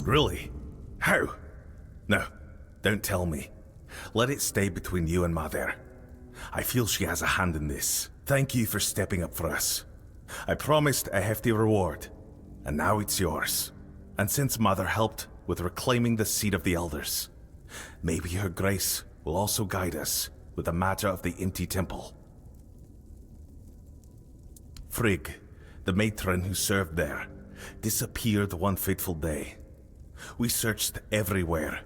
Really? How? No, don't tell me. Let it stay between you and Mother. I feel she has a hand in this. Thank you for stepping up for us. I promised a hefty reward, and now it's yours. And since Mother helped with reclaiming the seat of the Elders, maybe her grace will also guide us with the matter of the empty temple. Frigg, the matron who served there, disappeared one fateful day. We searched everywhere,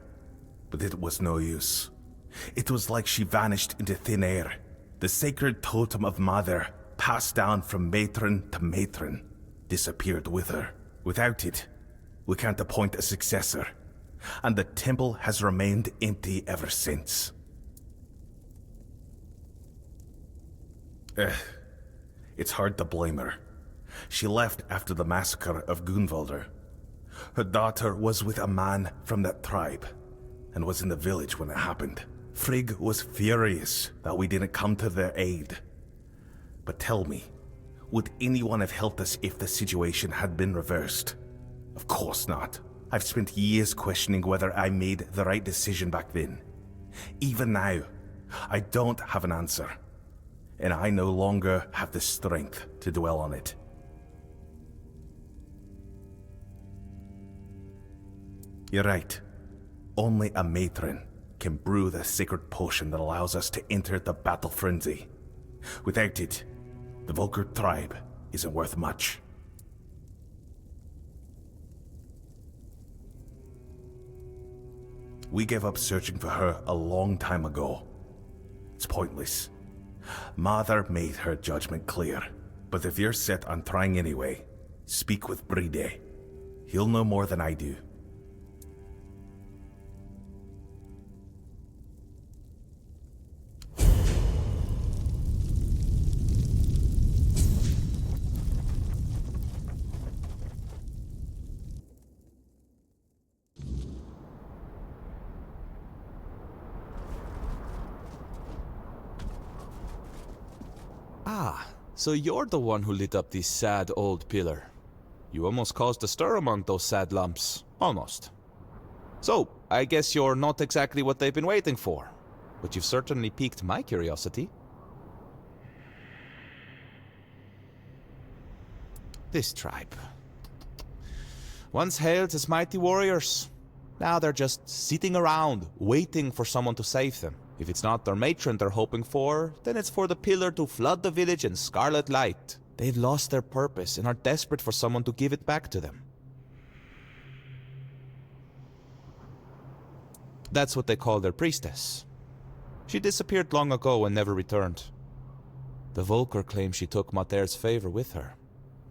but it was no use. It was like she vanished into thin air. The sacred totem of Mother, passed down from matron to matron, disappeared with her. Without it, we can't appoint a successor, and the temple has remained empty ever since. It's hard to blame her. She left after the massacre of Gunvalder. Her daughter was with a man from that tribe, and was in the village when it happened. Frigg was furious that we didn't come to their aid. But tell me, would anyone have helped us if the situation had been reversed? Of course not. I've spent years questioning whether I made the right decision back then. Even now, I don't have an answer, and I no longer have the strength to dwell on it. You're right. Only a matron can brew the sacred potion that allows us to enter the battle frenzy. Without it, the Volker tribe isn't worth much. We gave up searching for her a long time ago. It's pointless. Mother made her judgment clear, but if you're set on trying anyway, speak with Bride. He'll know more than I do. Ah, so you're the one who lit up this sad old pillar. You almost caused a stir among those sad lumps. Almost. So, I guess you're not exactly what they've been waiting for. But you've certainly piqued my curiosity. This tribe. Once hailed as mighty warriors. Now they're just sitting around, waiting for someone to save them. If it's not their matron they're hoping for, then it's for the pillar to flood the village in scarlet light. They've lost their purpose and are desperate for someone to give it back to them. That's what they call their priestess. She disappeared long ago and never returned. The Volker claim she took Mater's favor with her,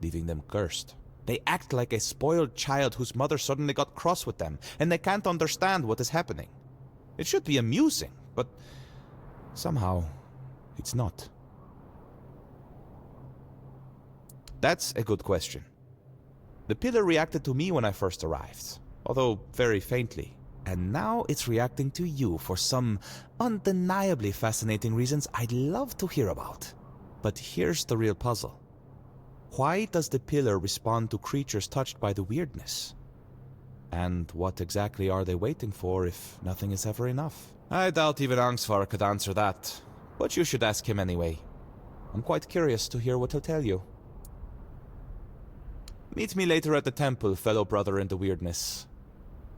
leaving them cursed. They act like a spoiled child whose mother suddenly got cross with them, and they can't understand what is happening. It should be amusing, but somehow it's not. That's a good question. The pillar reacted to me when I first arrived, although very faintly. And now it's reacting to you for some undeniably fascinating reasons I'd love to hear about. But here's the real puzzle. Why does the pillar respond to creatures touched by the Wyrdness? And what exactly are they waiting for if nothing is ever enough? I doubt even Angsvar could answer that, but you should ask him anyway. I'm quite curious to hear what he'll tell you. Meet me later at the temple, fellow brother in the Wyrdness.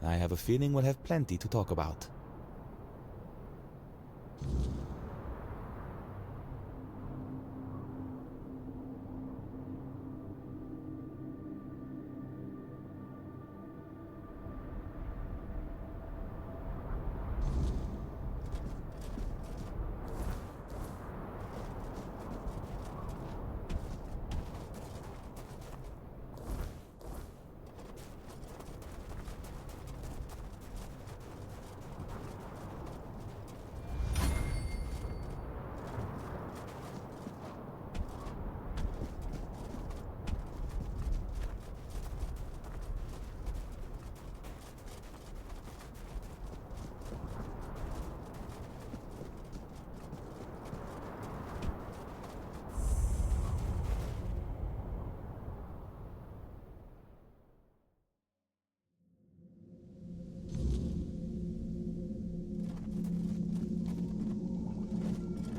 I have a feeling we'll have plenty to talk about.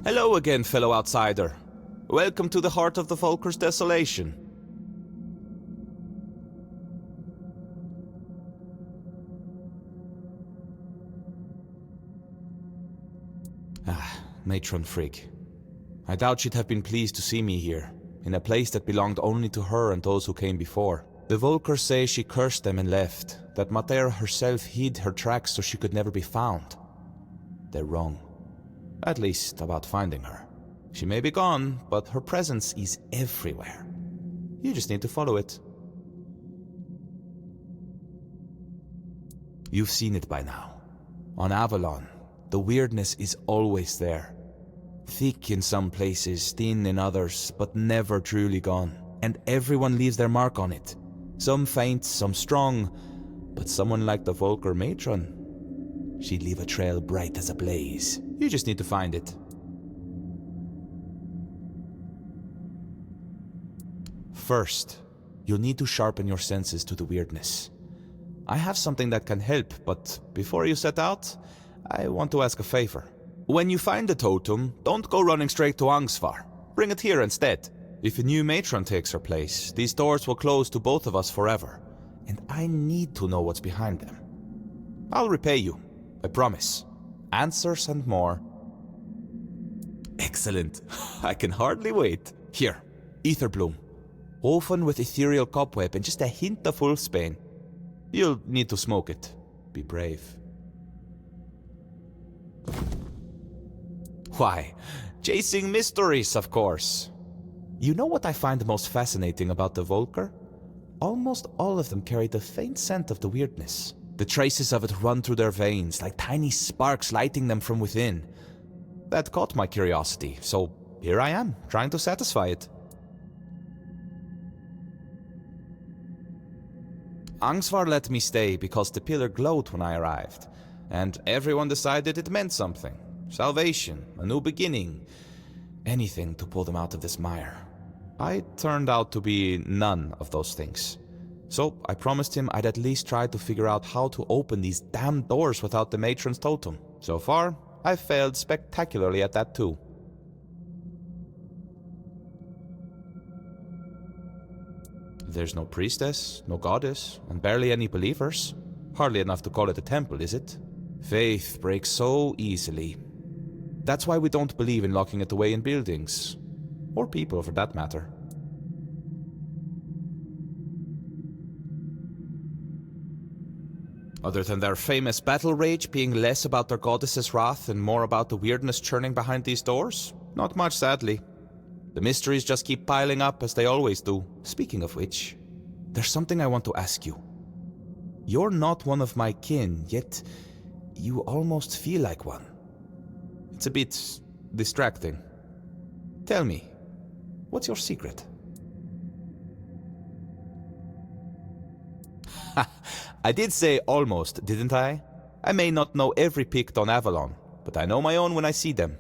Hello again, fellow outsider. Welcome to the heart of the Volker's desolation. Matron Frigg. I doubt she'd have been pleased to see me here, in a place that belonged only to her and those who came before. The Volkers say she cursed them and left, that Mater herself hid her tracks so she could never be found. They're wrong. At least about finding her. She may be gone, but her presence is everywhere. You just need to follow it. You've seen it by now. On Avalon, the Wyrdness is always there. Thick in some places, thin in others, but never truly gone. And everyone leaves their mark on it. Some faint, some strong, but someone like the Volker matron, she'd leave a trail bright as a blaze. You just need to find it. First, you'll need to sharpen your senses to the Wyrdness. I have something that can help, but before you set out, I want to ask a favor. When you find the totem, don't go running straight to Angsvar. Bring it here instead. If a new matron takes her place, these doors will close to both of us forever. And I need to know what's behind them. I'll repay you, I promise. Answers and more. Excellent. I can hardly wait. Here, ether bloom. Woven with ethereal cobweb and just a hint of wolfsbane. You'll need to smoke it. Be brave. Why, chasing mysteries, of course. You know what I find most fascinating about the Volker? Almost all of them carry the faint scent of the Wyrdness. The traces of it run through their veins, like tiny sparks lighting them from within. That caught my curiosity, so here I am, trying to satisfy it. Angsvar let me stay because the pillar glowed when I arrived, and everyone decided it meant something. Salvation, a new beginning, anything to pull them out of this mire. I turned out to be none of those things. So I promised him I'd at least try to figure out how to open these damn doors without the matron's totem. So far, I've failed spectacularly at that too. There's no priestess, no goddess, and barely any believers. Hardly enough to call it a temple, is it? Faith breaks so easily. That's why we don't believe in locking it away in buildings. Or people, for that matter. Other than their famous battle rage being less about their goddess's wrath and more about the Wyrdness churning behind these doors? Not much, sadly. The mysteries just keep piling up, as they always do. Speaking of which, there's something I want to ask you. You're not one of my kin, yet you almost feel like one. It's a bit distracting. Tell me, what's your secret? I did say almost, didn't I? I may not know every Pict on Avalon, but I know my own when I see them.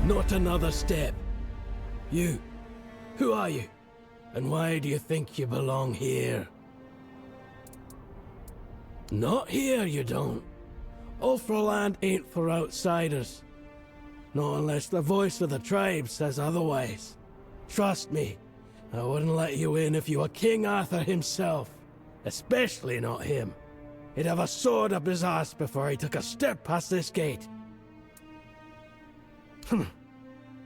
Not another step. You. Who are you? And why do you think you belong here? Not here, you don't. Ulfraland ain't for outsiders. Not unless the voice of the tribe says otherwise. Trust me, I wouldn't let you in if you were King Arthur himself. Especially not him. He'd have a sword up his ass before he took a step past this gate.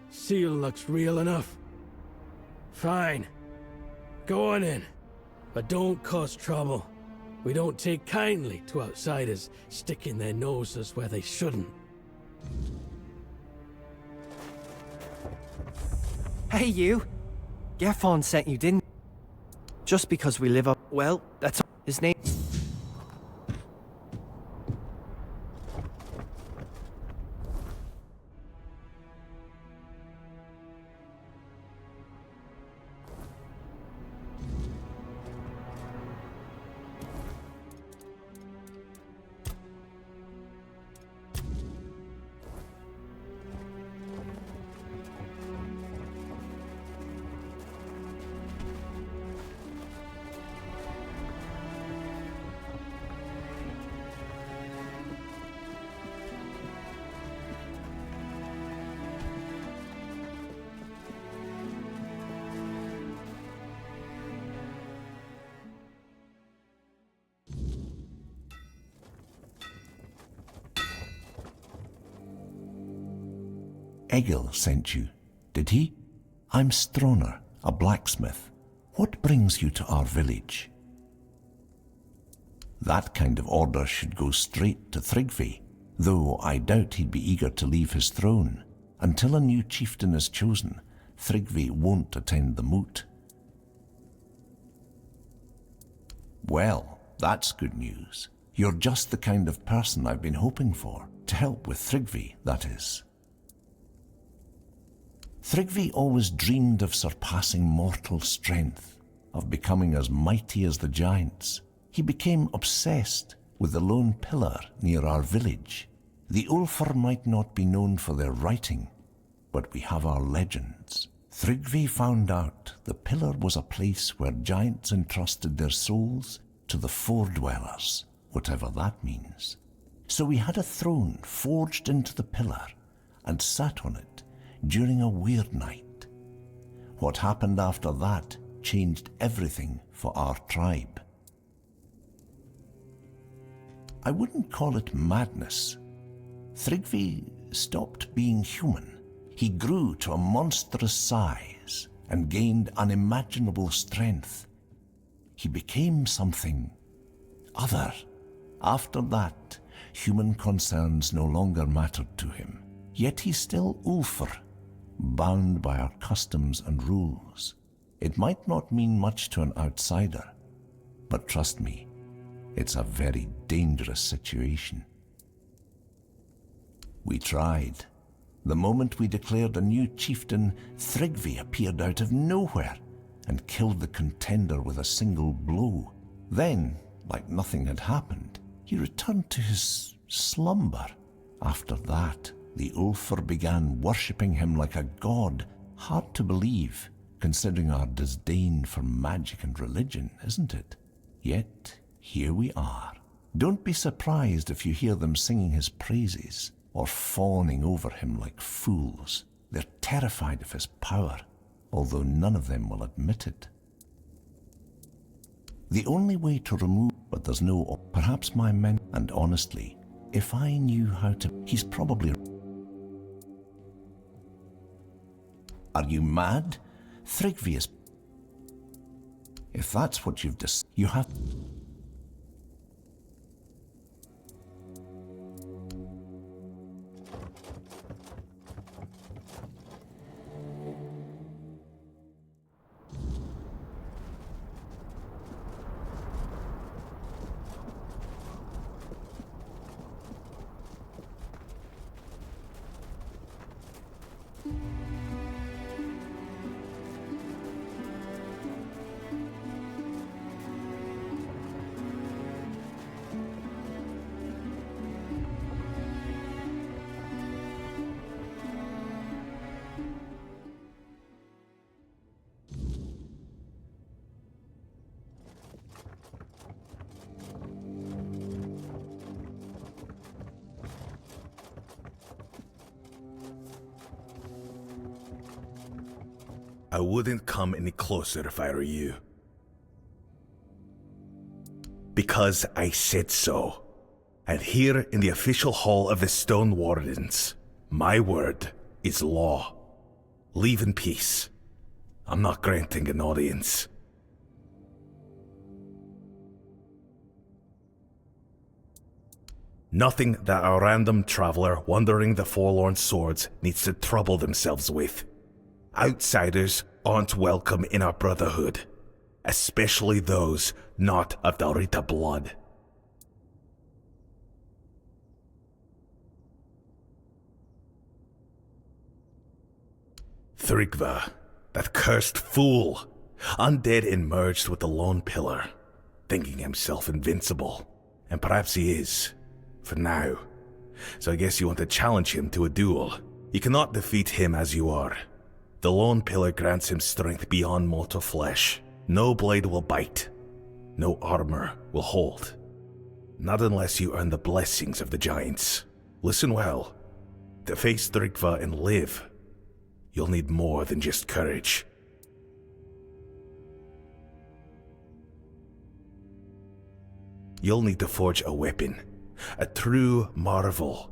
Seal looks real enough. Fine. Go on in. But don't cause trouble. We don't take kindly to outsiders sticking their noses where they shouldn't. Hey, you! Gaffon sent you, didn't? Just because we live up... Well, that's... His name... Egil sent you, did he? I'm Stroner, a blacksmith. What brings you to our village? That kind of order should go straight to Tryggvi, though I doubt he'd be eager to leave his throne. Until a new chieftain is chosen, Tryggvi won't attend the moot. Well, that's good news. You're just the kind of person I've been hoping for, to help with Tryggvi, that is. Tryggvi always dreamed of surpassing mortal strength, of becoming as mighty as the giants. He became obsessed with the lone pillar near our village. The Ulfar might not be known for their writing, but we have our legends. Tryggvi found out the pillar was a place where giants entrusted their souls to the foredwellers, whatever that means. So we had a throne forged into the pillar and sat on it during a weird night. What happened after that changed everything for our tribe. I wouldn't call it madness. Tryggvi stopped being human. He grew to a monstrous size and gained unimaginable strength. He became something other. After that, human concerns no longer mattered to him. Yet he's still Ulfr, bound by our customs and rules. It might not mean much to an outsider, but trust me, it's a very dangerous situation. We tried. The moment we declared a new chieftain, Tryggvi appeared out of nowhere and killed the contender with a single blow. Then, like nothing had happened, he returned to his slumber. After that, the Ulfar began worshipping him like a god. Hard to believe, considering our disdain for magic and religion, isn't it? Yet, here we are. Don't be surprised if you hear them singing his praises or fawning over him like fools. They're terrified of his power, although none of them will admit it. The only way to remove, but there's no, perhaps my men, and honestly, if I knew how to, he's probably... Are you mad? Tryggvi is... If that's what you've decided, you have... I wouldn't come any closer if I were you. Because I said so. And here in the official hall of the Stone Wardens, my word is law. Leave in peace. I'm not granting an audience. Nothing that a random traveler wandering the Forlorn Swords needs to trouble themselves with. Outsiders aren't welcome in our brotherhood, especially those not of the Rita blood. Tryggva, that cursed fool, undead and merged with the Lone Pillar, thinking himself invincible. And perhaps he is, for now. So I guess you want to challenge him to a duel. You cannot defeat him as you are. The Lone Pillar grants him strength beyond mortal flesh. No blade will bite. No armor will hold. Not unless you earn the blessings of the giants. Listen well. To face Tryggva and live, you'll need more than just courage. You'll need to forge a weapon. A true marvel.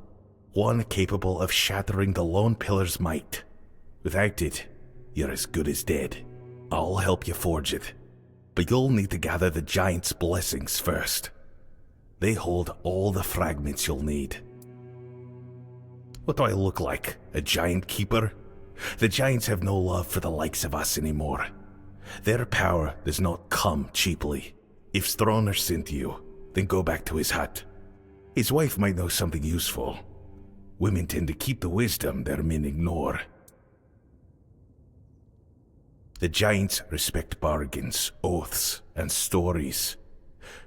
One capable of shattering the lone pillar's might. Without it, you're as good as dead. I'll help you forge it, but you'll need to gather the giant's blessings first. They hold all the fragments you'll need. What do I look like? A giant keeper? The giants have no love for the likes of us anymore. Their power does not come cheaply. If Stroner sent you, then go back to his hut. His wife might know something useful. Women tend to keep the wisdom their men ignore. The giants respect bargains, oaths, and stories.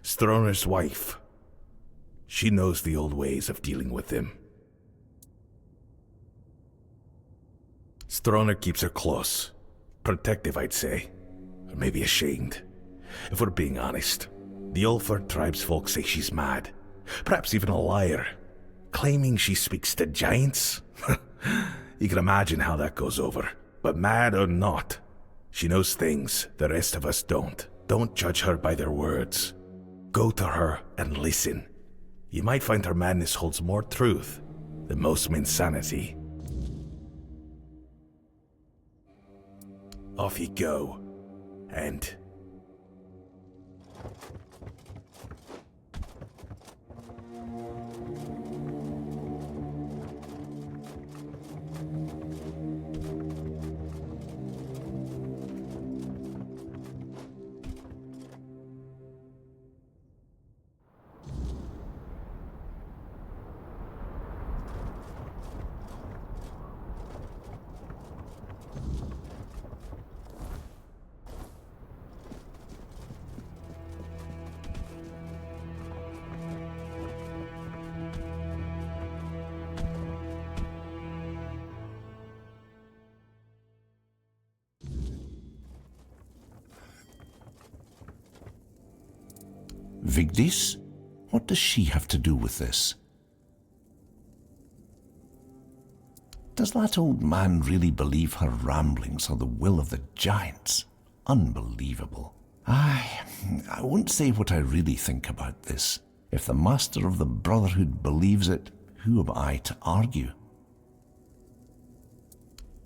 Stroner's wife, she knows the old ways of dealing with them. Stroner keeps her close. Protective, I'd say. Or maybe ashamed. If we're being honest, the Ulfar tribesfolk say she's mad. Perhaps even a liar. Claiming she speaks to giants? You can imagine how that goes over. But mad or not, she knows things the rest of us don't. Don't judge her by their words. Go to her and listen. You might find her madness holds more truth than most men's sanity. Off you go, and... Vigdis? What does she have to do with this? Does that old man really believe her ramblings are the will of the giants? Unbelievable. I won't say what I really think about this. If the master of the Brotherhood believes it, who am I to argue?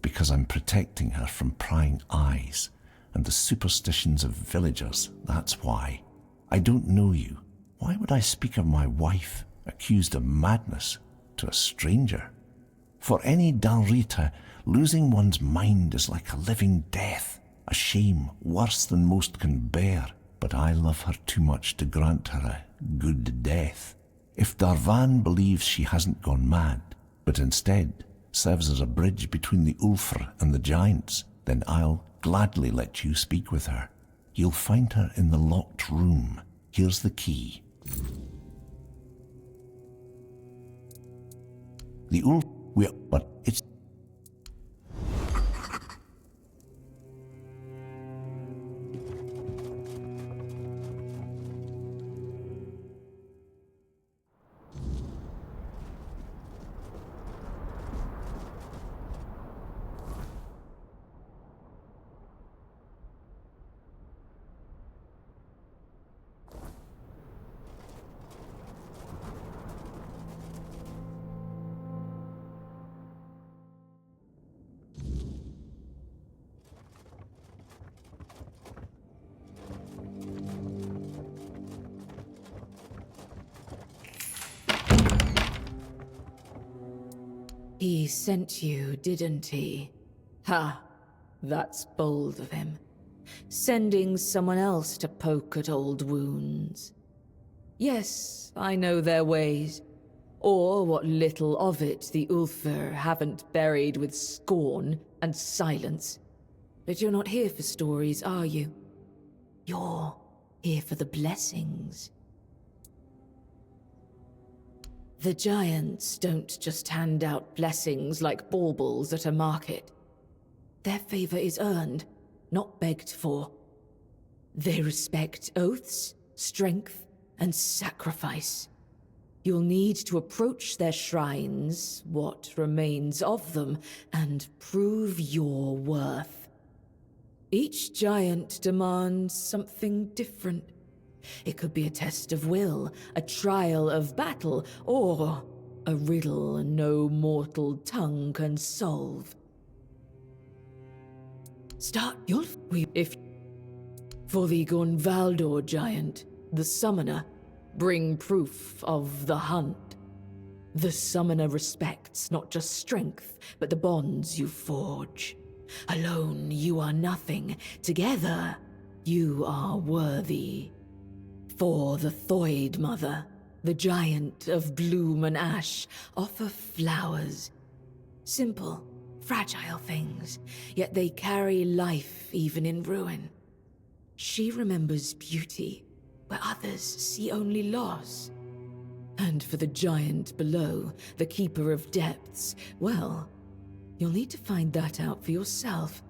Because I'm protecting her from prying eyes and the superstitions of villagers, that's why. I don't know you. Why would I speak of my wife, accused of madness, to a stranger? For any Dalrita, losing one's mind is like a living death, a shame worse than most can bear. But I love her too much to grant her a good death. If Darvan believes she hasn't gone mad, but instead serves as a bridge between the Ulfr and the giants, then I'll gladly let you speak with her. You'll find her in the locked room. Here's the key. The Ulf... but it's... He sent you, didn't he? Ha! That's bold of him. Sending someone else to poke at old wounds. Yes, I know their ways. Or what little of it the Ulfr haven't buried with scorn and silence. But you're not here for stories, are you? You're here for the blessings. The giants don't just hand out blessings like baubles at a market. Their favor is earned, not begged for. They respect oaths, strength, and sacrifice. You'll need to approach their shrines, what remains of them, and prove your worth. Each giant demands something different. It could be a test of will, a trial of battle, or a riddle no mortal tongue can solve. Start your if for the Gunvaldor giant, the summoner, bring proof of the hunt. The summoner respects not just strength, but the bonds you forge. Alone you are nothing. Together you are worthy. For the Thoid Mother, the giant of bloom and ash, offer flowers. Simple, fragile things, yet they carry life even in ruin. She remembers beauty, where others see only loss. And for the giant below, the keeper of depths, well, you'll need to find that out for yourself.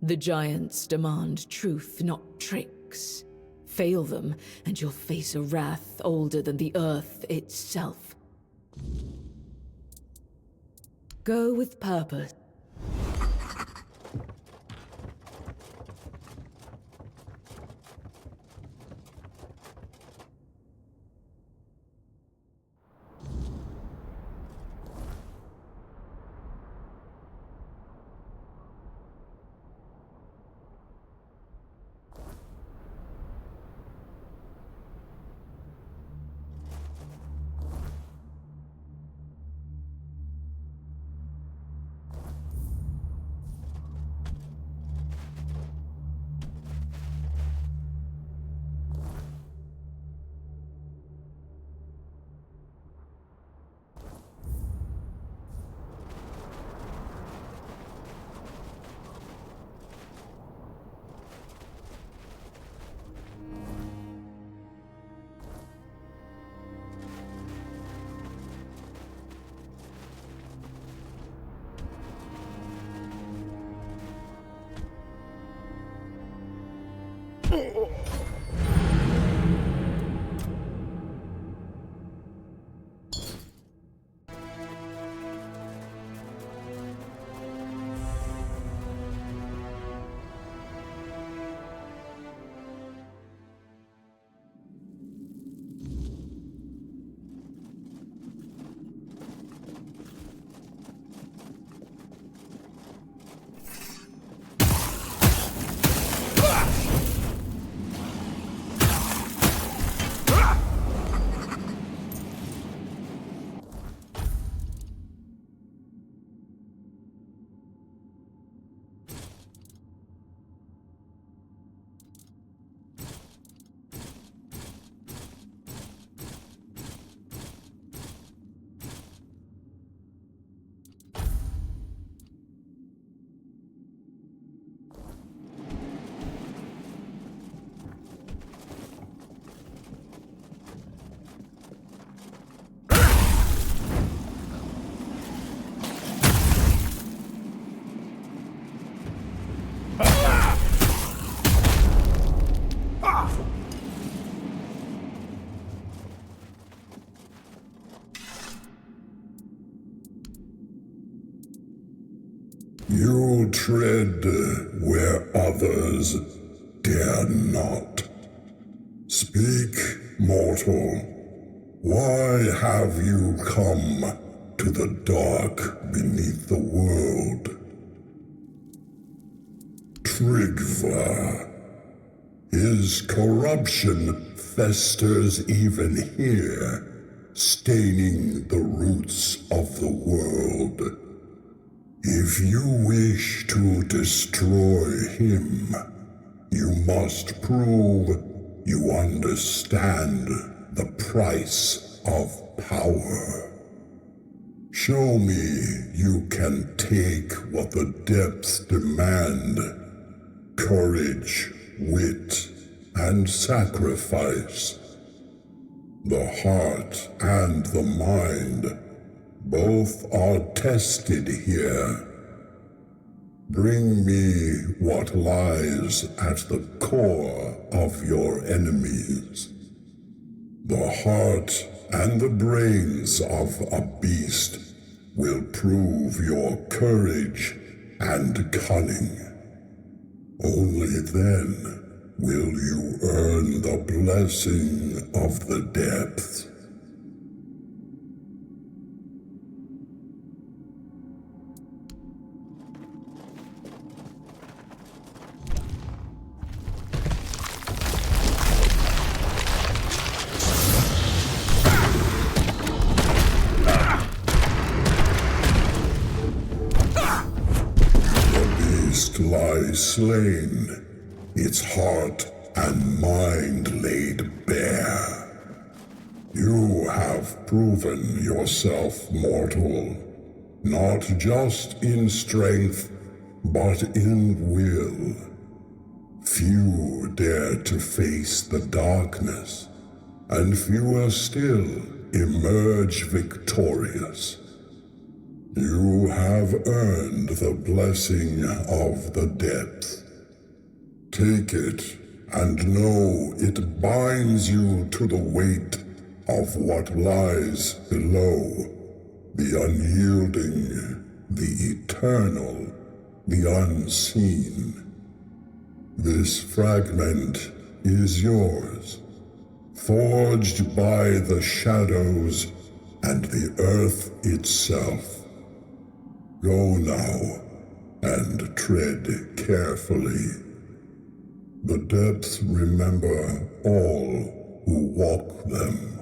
The giants demand truth, not tricks. Fail them, and you'll face a wrath older than the earth itself. Go with purpose. You tread where others dare not. Speak, mortal. Why have you come to the dark beneath the world? Trigva. His corruption festers even here, staining the roots of the world. If you wish to destroy him, you must prove you understand the price of power. Show me you can take what the depths demand: courage, wit, and sacrifice. The heart and the mind both are tested here. Bring me what lies at the core of your enemies. The heart and the brains of a beast will prove your courage and cunning. Only then will you earn the blessing of the depths. slain, its heart and mind laid bare. You have proven yourself mortal, not just in strength, but in will. Few dare to face the darkness, and fewer still emerge victorious. You have earned the blessing of the depth. Take it, and know it binds you to the weight of what lies below, the unyielding, the eternal, the unseen. This fragment is yours, forged by the shadows and the earth itself. Go now, and tread carefully. The depths remember all who walk them.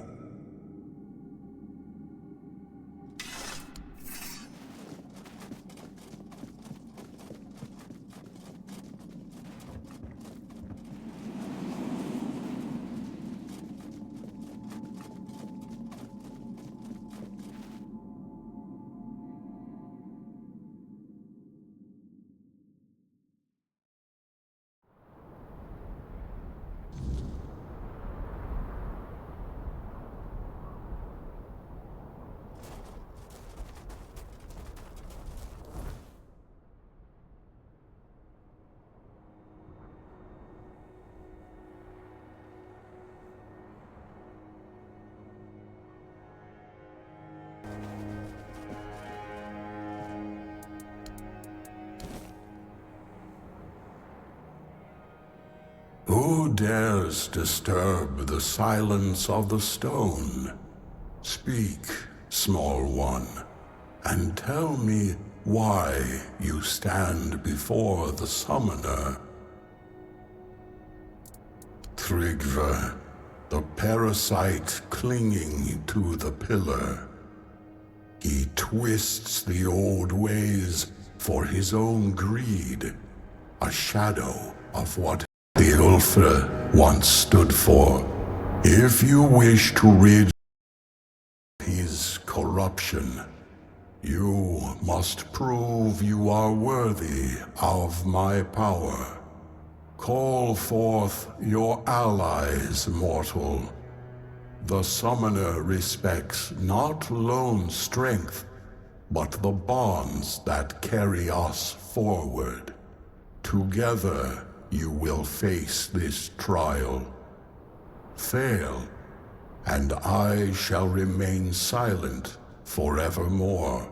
Who dares disturb the silence of the stone? Speak, small one, and tell me why you stand before the summoner. Tryggve, the parasite clinging to the pillar. He twists the old ways for his own greed, a shadow of what the Ulfr once stood for. If you wish to rid his corruption, you must prove you are worthy of my power. Call forth your allies, mortal. The summoner respects not lone strength, but the bonds that carry us forward. Together, you will face this trial. Fail, and I shall remain silent forevermore.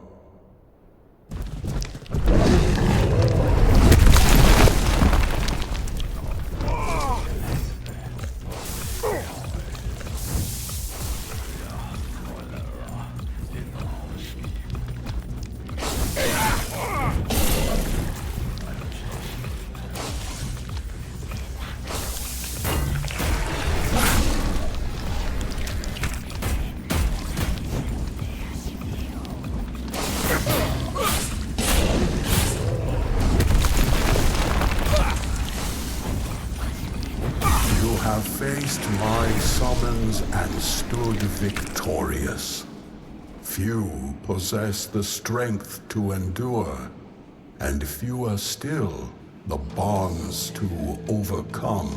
Faced my summons and stood victorious. Few possess the strength to endure, and fewer still the bonds to overcome.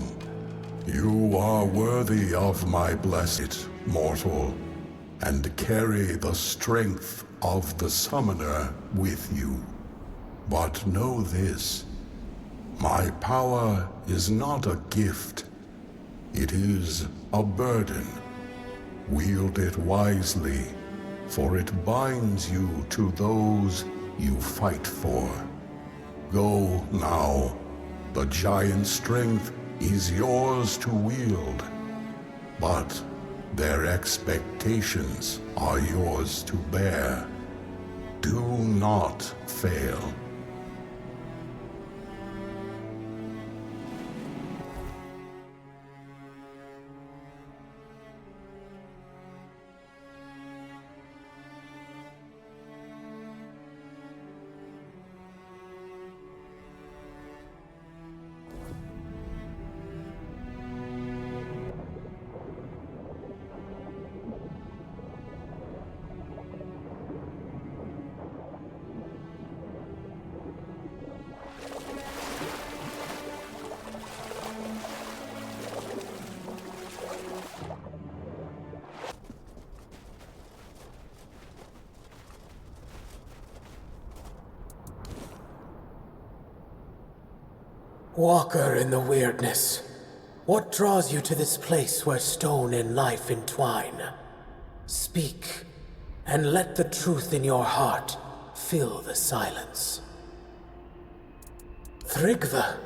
You are worthy of my blessed, mortal, and carry the strength of the summoner with you. But know this, my power is not a gift. It is a burden. Wield it wisely, for it binds you to those you fight for. Go now. The giant strength is yours to wield, but their expectations are yours to bear. Do not fail. Walker in the Wyrdness, what draws you to this place where stone and life entwine? Speak, and let the truth in your heart fill the silence. Thrygve.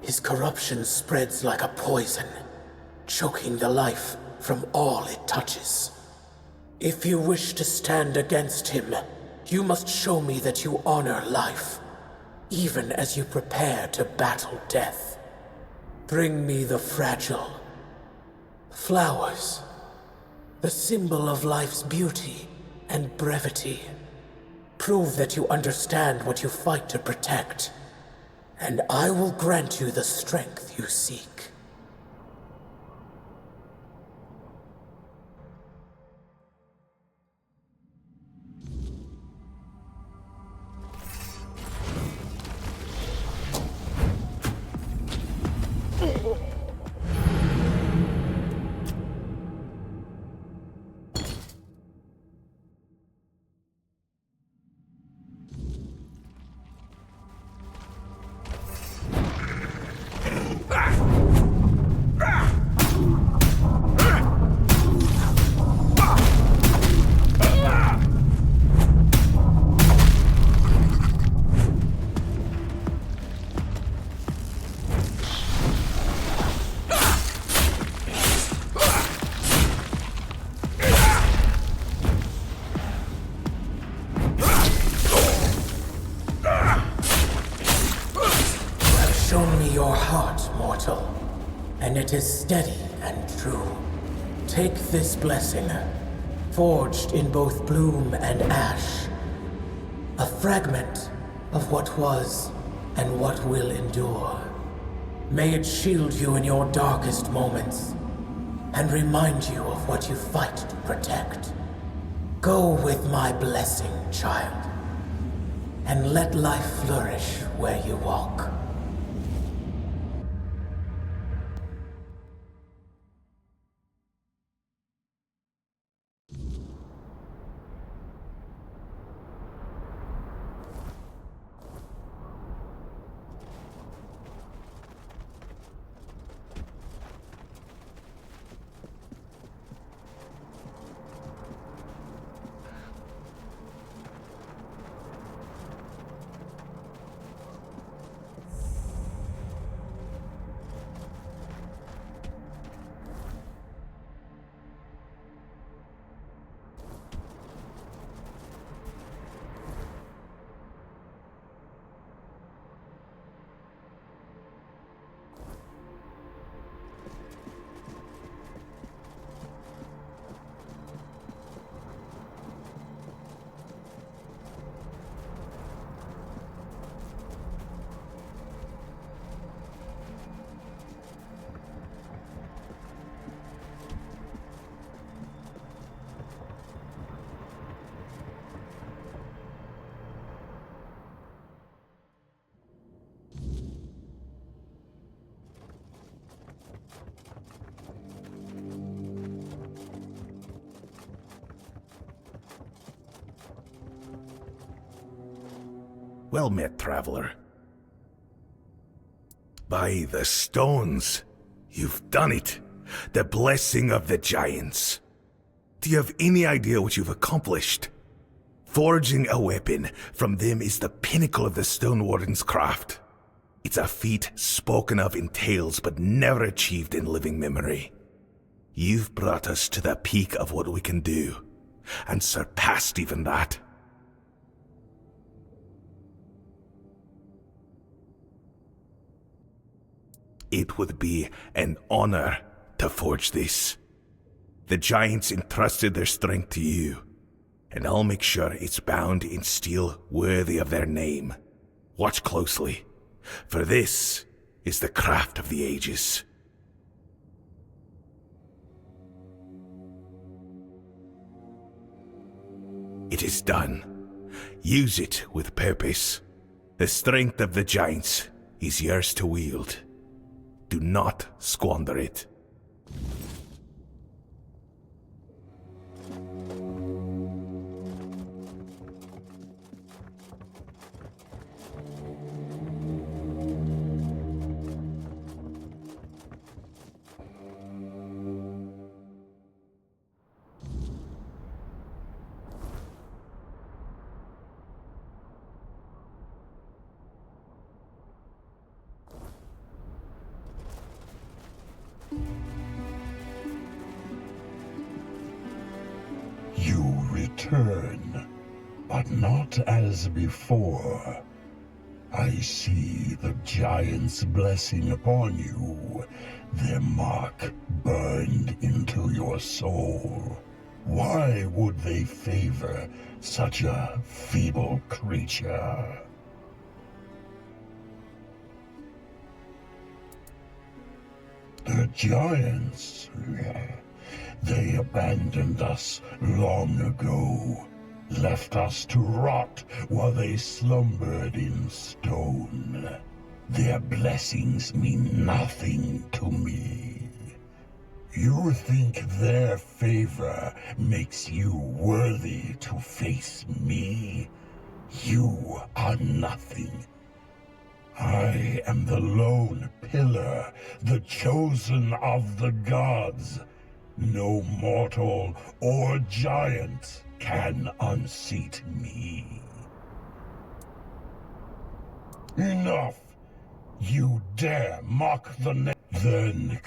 His corruption spreads like a poison, choking the life from all it touches. If you wish to stand against him, you must show me that you honor life, even as you prepare to battle death. Bring me the fragile. Flowers. The symbol of life's beauty and brevity. Prove that you understand what you fight to protect, and I will grant you the strength you seek. And it is steady and true. Take this blessing, forged in both bloom and ash. A fragment of what was and what will endure. May it shield you in your darkest moments, and remind you of what you fight to protect. Go with my blessing, child, and let life flourish where you walk. Well met, traveler. By the stones, you've done it. The blessing of the giants. Do you have any idea what you've accomplished? Forging a weapon from them is the pinnacle of the Stone Warden's craft. It's a feat spoken of in tales but never achieved in living memory. You've brought us to the peak of what we can do, and surpassed even that. It would be an honor to forge this. The giants entrusted their strength to you, and I'll make sure it's bound in steel worthy of their name. Watch closely, for this is the craft of the ages. It is done. Use it with purpose. The strength of the giants is yours to wield. Do not squander it. return, but not as before. I see the giant's blessing upon you, their mark burned into your soul. Why would they favor such a feeble creature? The giants, they abandoned us long ago, left us to rot while they slumbered in stone. Their blessings mean nothing to me. You think their favor makes you worthy to face me? You are nothing. I am the lone pillar, the chosen of the gods. No mortal or giant can unseat me. Enough! You dare mock the name? Then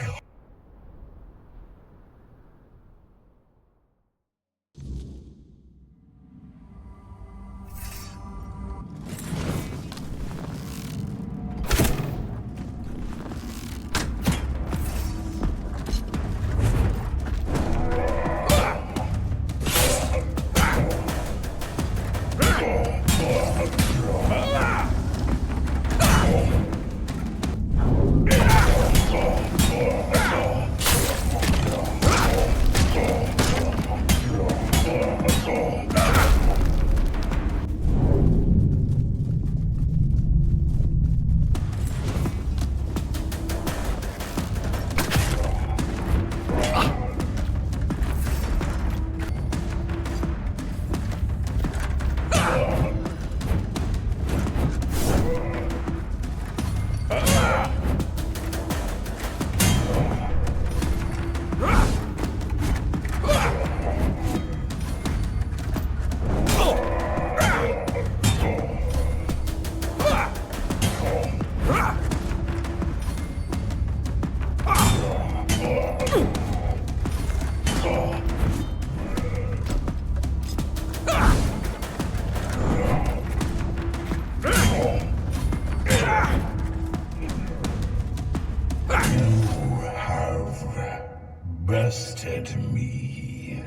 bested me.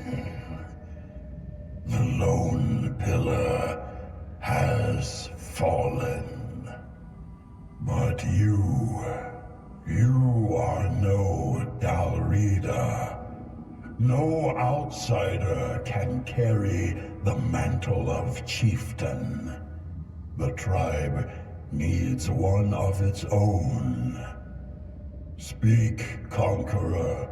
The lone pillar has fallen. But you are no Dalrida. No outsider can carry the mantle of chieftain. The tribe needs one of its own. Speak, conqueror.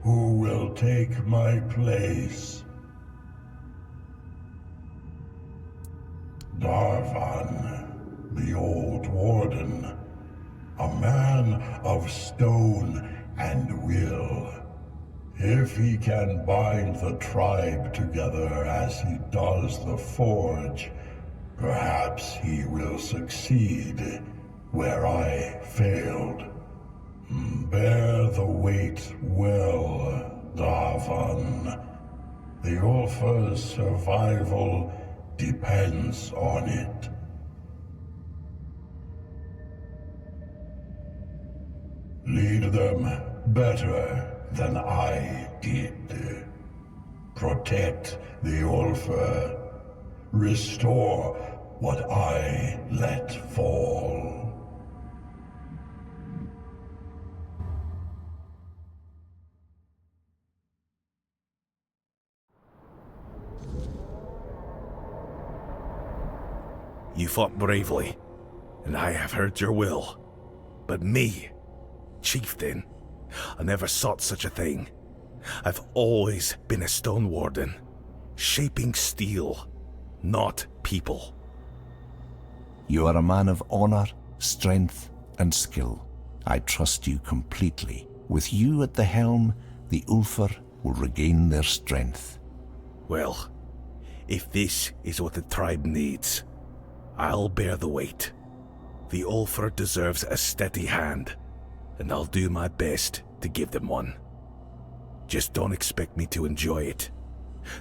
Who will take my place? Darvan, the old warden, a man of stone and will. If he can bind the tribe together as he does the forge, perhaps he will succeed where I failed. Bear the weight well, Darvan. The Ulfa's survival depends on it. Lead them better than I did. Protect the Ulfa. Restore what I let fall. You fought bravely, and I have heard your will. But me, chieftain, I never sought such a thing. I've always been a stone warden, shaping steel, not people. You are a man of honor, strength, and skill. I trust you completely. With you at the helm, the Ulfar will regain their strength. Well, if this is what the tribe needs, I'll bear the weight. The Ulfar deserves a steady hand, and I'll do my best to give them one. Just don't expect me to enjoy it.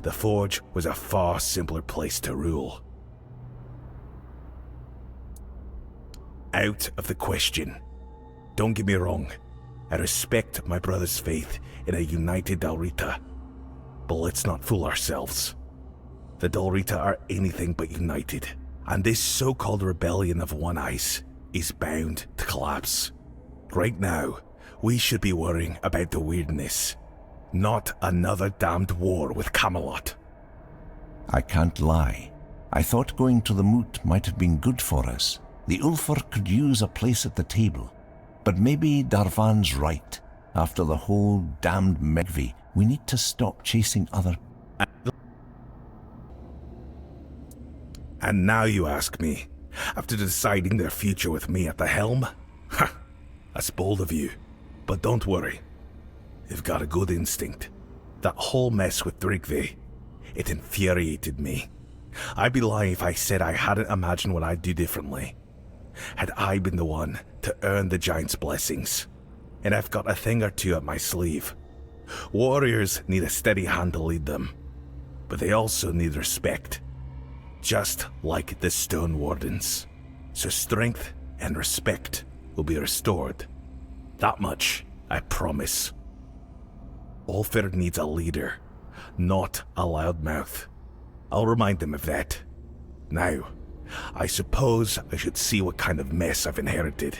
The Forge was a far simpler place to rule. Out of the question. Don't get me wrong. I respect my brother's faith in a united Dalrita. But let's not fool ourselves. The Dalrita are anything but united. And this so-called rebellion of One Eyes is bound to collapse. Right now, we should be worrying about the Wyrdness, not another damned war with Camelot. I can't lie. I thought going to the moot might have been good for us. The Ulfr could use a place at the table. But maybe Darvan's right. After the whole damned Megvi, we need to stop chasing other... And now you ask me, after deciding their future with me at the helm? Ha! That's bold of you. But don't worry. You've got a good instinct. That whole mess with Tryggvi, it infuriated me. I'd be lying if I said I hadn't imagined what I'd do differently. Had I been the one to earn the giant's blessings. And I've got a thing or two up my sleeve. Warriors need a steady hand to lead them. But they also need respect. Just like the Stone Wardens. So strength and respect will be restored. That much, I promise. Ulfr needs a leader, not a loudmouth. I'll remind them of that. Now, I suppose I should see what kind of mess I've inherited.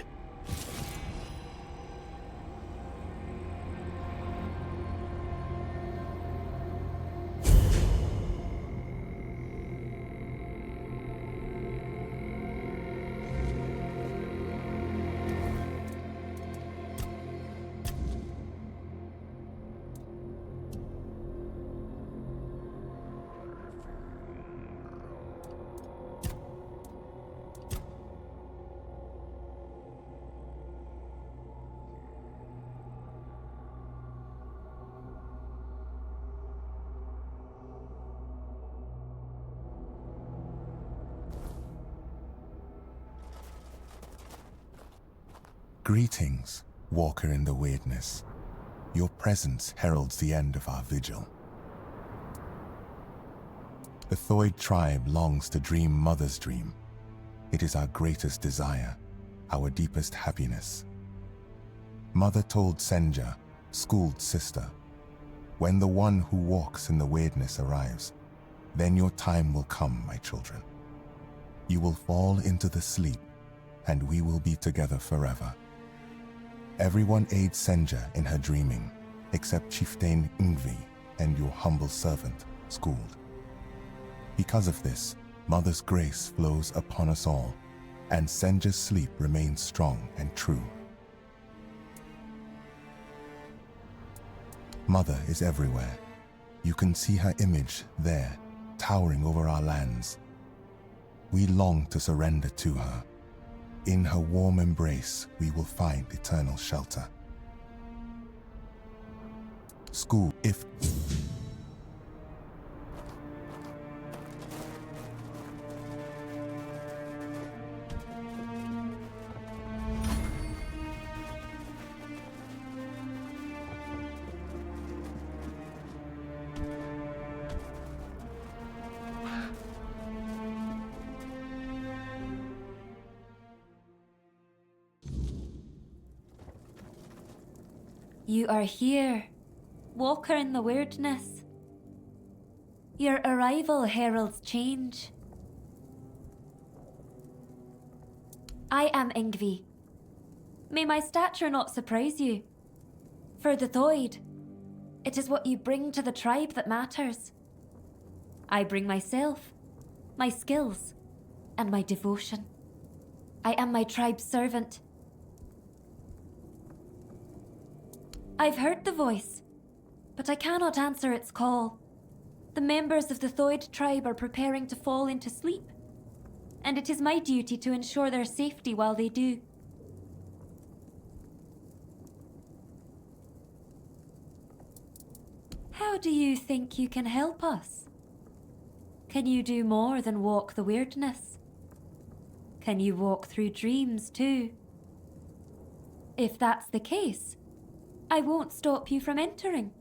Greetings, Walker in the Wyrdness. Your presence heralds the end of our vigil. The Thoid tribe longs to dream Mother's dream. It is our greatest desire, our deepest happiness. Mother told Senja, schooled sister, when the one who walks in the Wyrdness arrives, then your time will come, my children. You will fall into the sleep, and we will be together forever. Everyone aids Senja in her dreaming, except Chieftain Ingvi and your humble servant, Skuld. Because of this, Mother's grace flows upon us all, and Senja's sleep remains strong and true. Mother is everywhere. You can see her image there, towering over our lands. We long to surrender to her. In her warm embrace, we will find eternal shelter. School, if... You are here, Walker in the Wyrdness. Your arrival heralds change. I am Ingvi. May my stature not surprise you. For the Thoid, it is what you bring to the tribe that matters. I bring myself, my skills, and my devotion. I am my tribe's servant. I've heard the voice, but I cannot answer its call. The members of the Thoid tribe are preparing to fall into sleep, and it is my duty to ensure their safety while they do. How do you think you can help us? Can you do more than walk the Wyrdness? Can you walk through dreams too? If that's the case, I won't stop you from entering.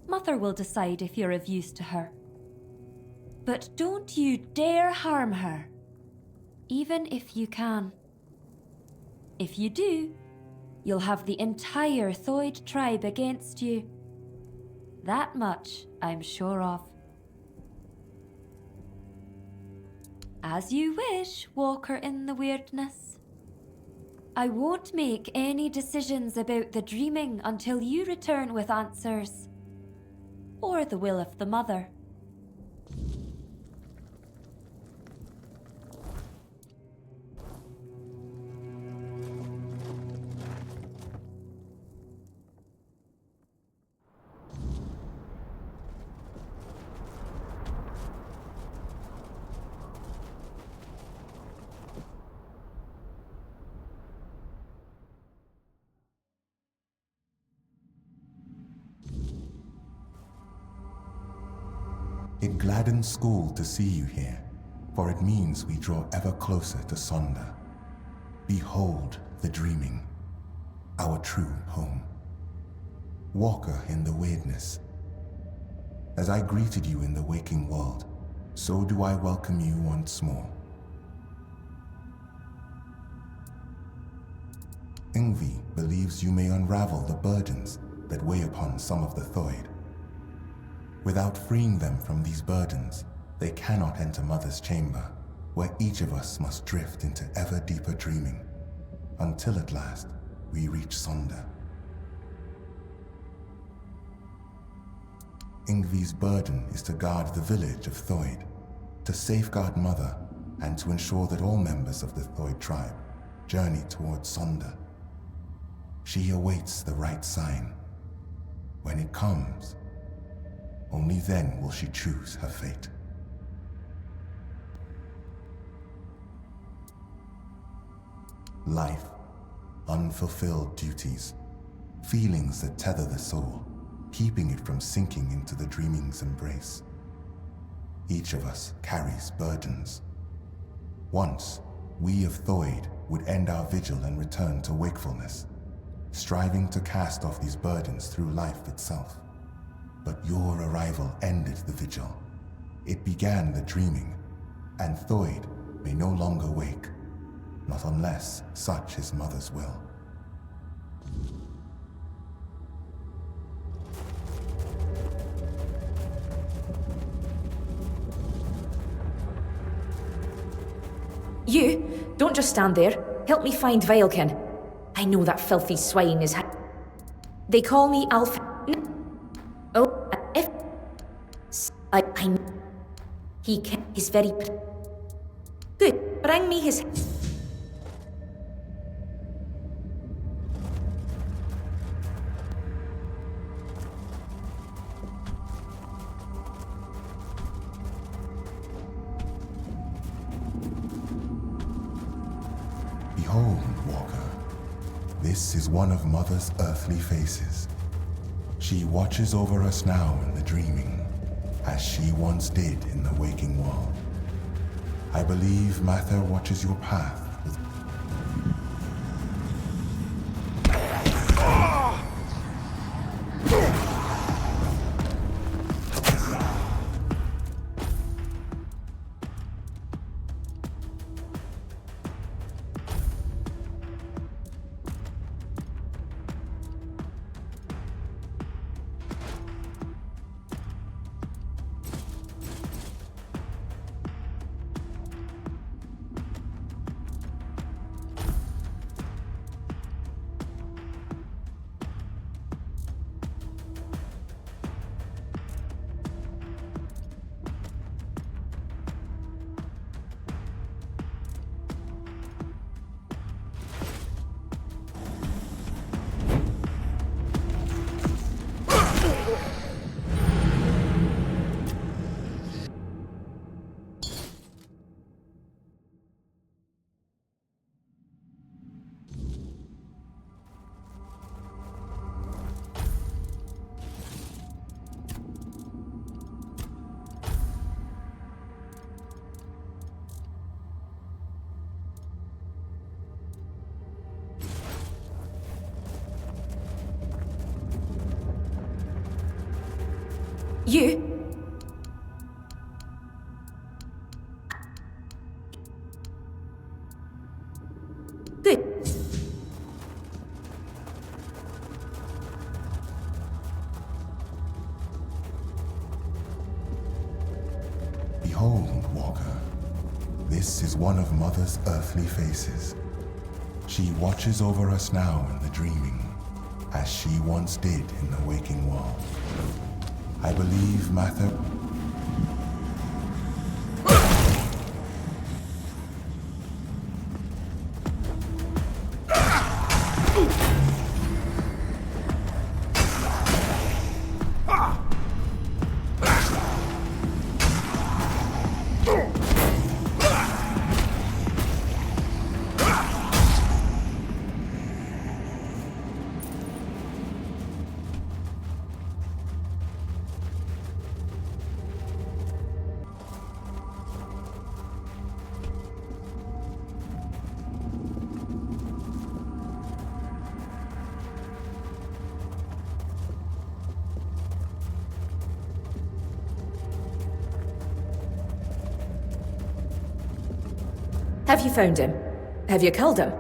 Mother will decide if you're of use to her. But don't you dare harm her, even if you can. If you do, you'll have the entire Thoid tribe against you. That much I'm sure of. As you wish, Walker in the Wyrdness. I won't make any decisions about the dreaming until you return with answers. Or the will of the Mother. It gladdens school to see you here, for it means we draw ever closer to Sonder. Behold the dreaming, our true home. Walker in the Wyrdness. As I greeted you in the waking world, so do I welcome you once more. Ingvi believes you may unravel the burdens that weigh upon some of the Thoid. Without freeing them from these burdens, they cannot enter Mother's chamber, where each of us must drift into ever deeper dreaming, until at last we reach Sonder. Ingvi's burden is to guard the village of Thoid, to safeguard Mother, and to ensure that all members of the Thoid tribe journey towards Sonder. She awaits the right sign. When it comes, only then will she choose her fate. Life, unfulfilled duties, feelings that tether the soul, keeping it from sinking into the dreaming's embrace. Each of us carries burdens. Once, we of Thoid would end our vigil and return to wakefulness, striving to cast off these burdens through life itself. But your arrival ended the vigil. It began the dreaming, and Thoid may no longer wake, not unless such is Mother's will. You, don't just stand there. Help me find Veilkin. I know that filthy swine is They call me Alf. Oh, if... I... He can... He's very... Good, bring me his... Behold, Walker. This is one of Mother's earthly faces. She watches over us now in the dreaming, as she once did in the waking world. I believe Mather watches your path with... You? Good. Behold, Walker. This is one of Mother's earthly faces. She watches over us now in the dreaming, as she once did in the waking world. I believe Mather... Have you found him? Have you killed him?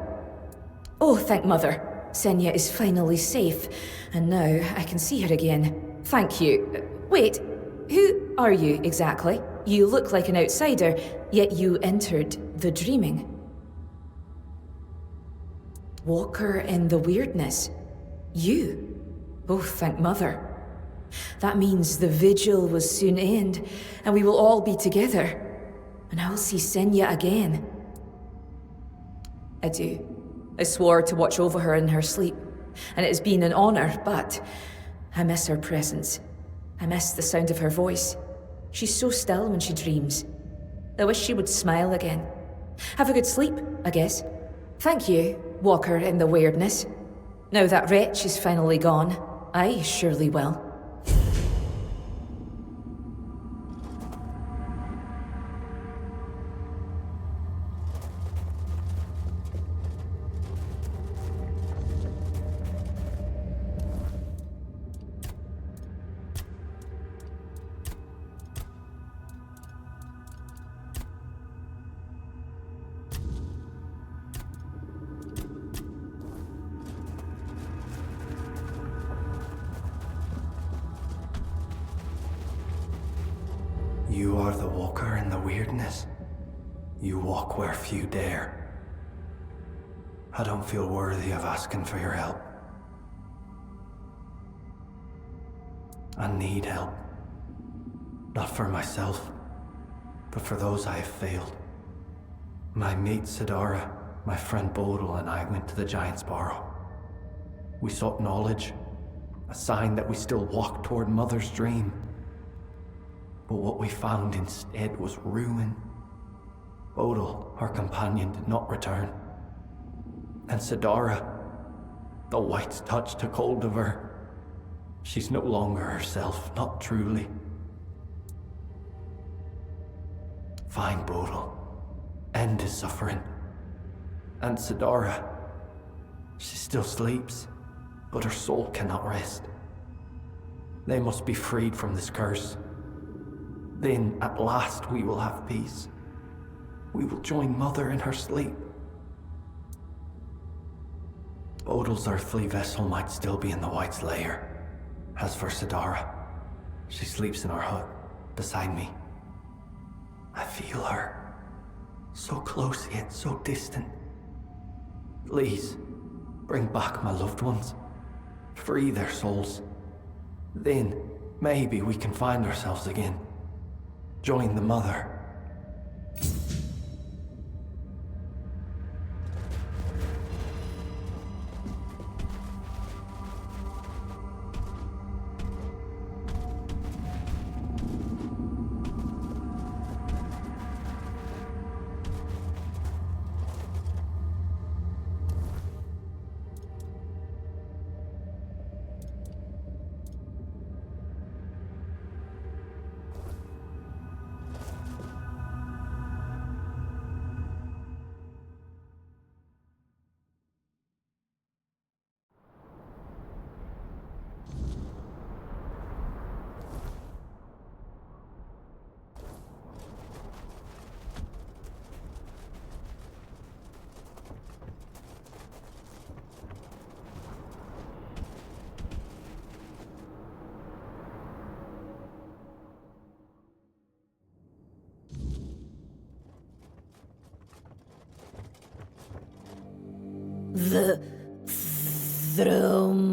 Oh, thank Mother. Senya is finally safe, and now I can see her again. Thank you. Wait, who are you exactly? You look like an outsider, yet you entered the dreaming. Walker in the Wyrdness. You? Oh, thank Mother. That means the vigil will soon end, and we will all be together. And I will see Senya again. I do. I swore to watch over her in her sleep, and it has been an honor, but I miss her presence. I miss the sound of her voice. She's so still when she dreams. I wish she would smile again. Have a good sleep, I guess. Thank you, Walker in the Wyrdness. Now that wretch is finally gone, I surely will. You are the Walker in the Wyrdness. You walk where few dare. I don't feel worthy of asking for your help. I need help. Not for myself, but for those I have failed. My mate Sidara, my friend Bodil, and I went to the Giant's Barrow. We sought knowledge, a sign that we still walked toward Mother's dream. But what we found instead was ruin. Bodil, our companion, did not return. And Sidara, the White's touch took hold of her. She's no longer herself, not truly. Find Bodil. End his suffering. And Sidara, she still sleeps, but her soul cannot rest. They must be freed from this curse. Then, at last, we will have peace. We will join Mother in her sleep. Bodil's earthly vessel might still be in the White's lair. As for Sidara, she sleeps in our hut, beside me. I feel her. So close yet so distant. Please, bring back my loved ones. Free their souls. Then, maybe we can find ourselves again. Join the Mother. The throne.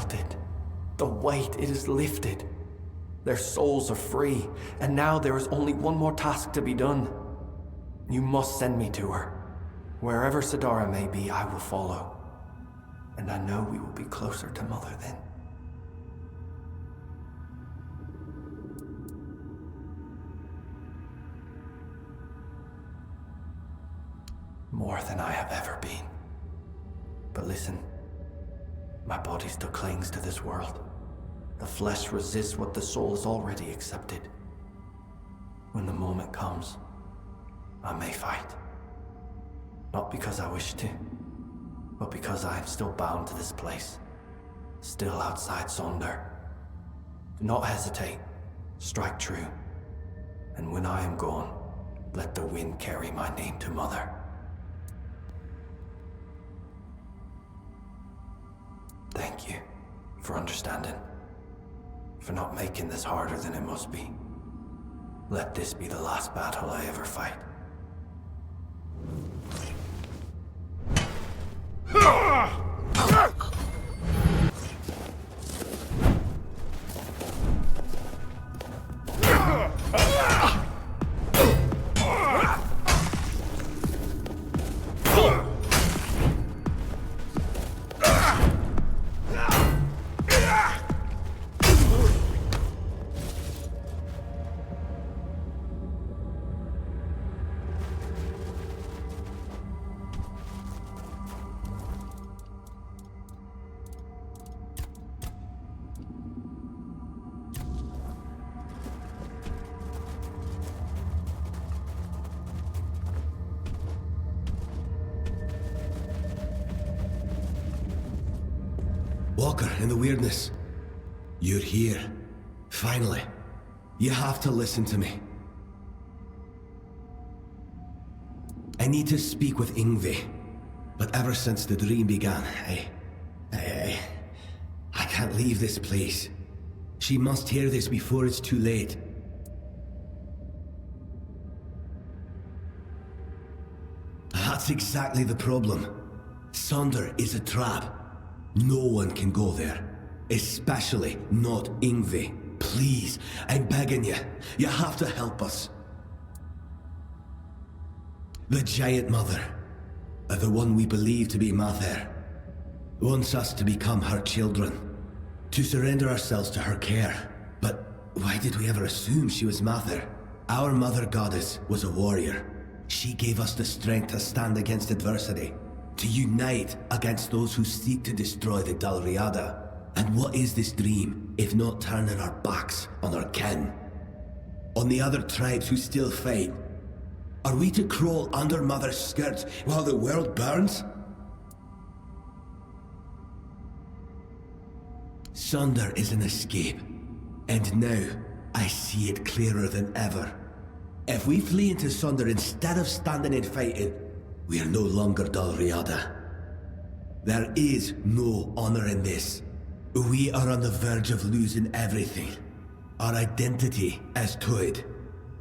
melted. The weight, it is lifted. Their souls are free, and now there is only one more task to be done. You must send me to her. Wherever Sidara may be, I will follow. And I know we will be closer to Mother then. More than I have ever been. But listen, my body still clings to this world. The flesh resists what the soul has already accepted. When the moment comes, I may fight. Not because I wish to, but because I am still bound to this place. Still outside Sonder. Do not hesitate. Strike true. And when I am gone, let the wind carry my name to Mother. Thank you for understanding. For not making this harder than it must be. Let this be the last battle I ever fight. Walker in the Wyrdness. You're here. Finally. You have to listen to me. I need to speak with Yngvi. But ever since the dream began, I can't leave this place. She must hear this before it's too late. That's exactly the problem. Sonder is a trap. No one can go there. Especially not Yngvi. Please, I'm begging you. You have to help us. The Giant Mother, the one we believe to be Mather, wants us to become her children. To surrender ourselves to her care. But why did we ever assume she was Mather? Our Mother Goddess was a warrior. She gave us the strength to stand against adversity. To unite against those who seek to destroy the Dalriada. And what is this dream, if not turning our backs on our kin? On the other tribes who still fight? Are we to crawl under Mother's skirts while the world burns? Sonder is an escape. And now, I see it clearer than ever. If we flee into Sonder instead of standing and fighting, we are no longer Dalriada. There is no honor in this. We are on the verge of losing everything. Our identity as Toid.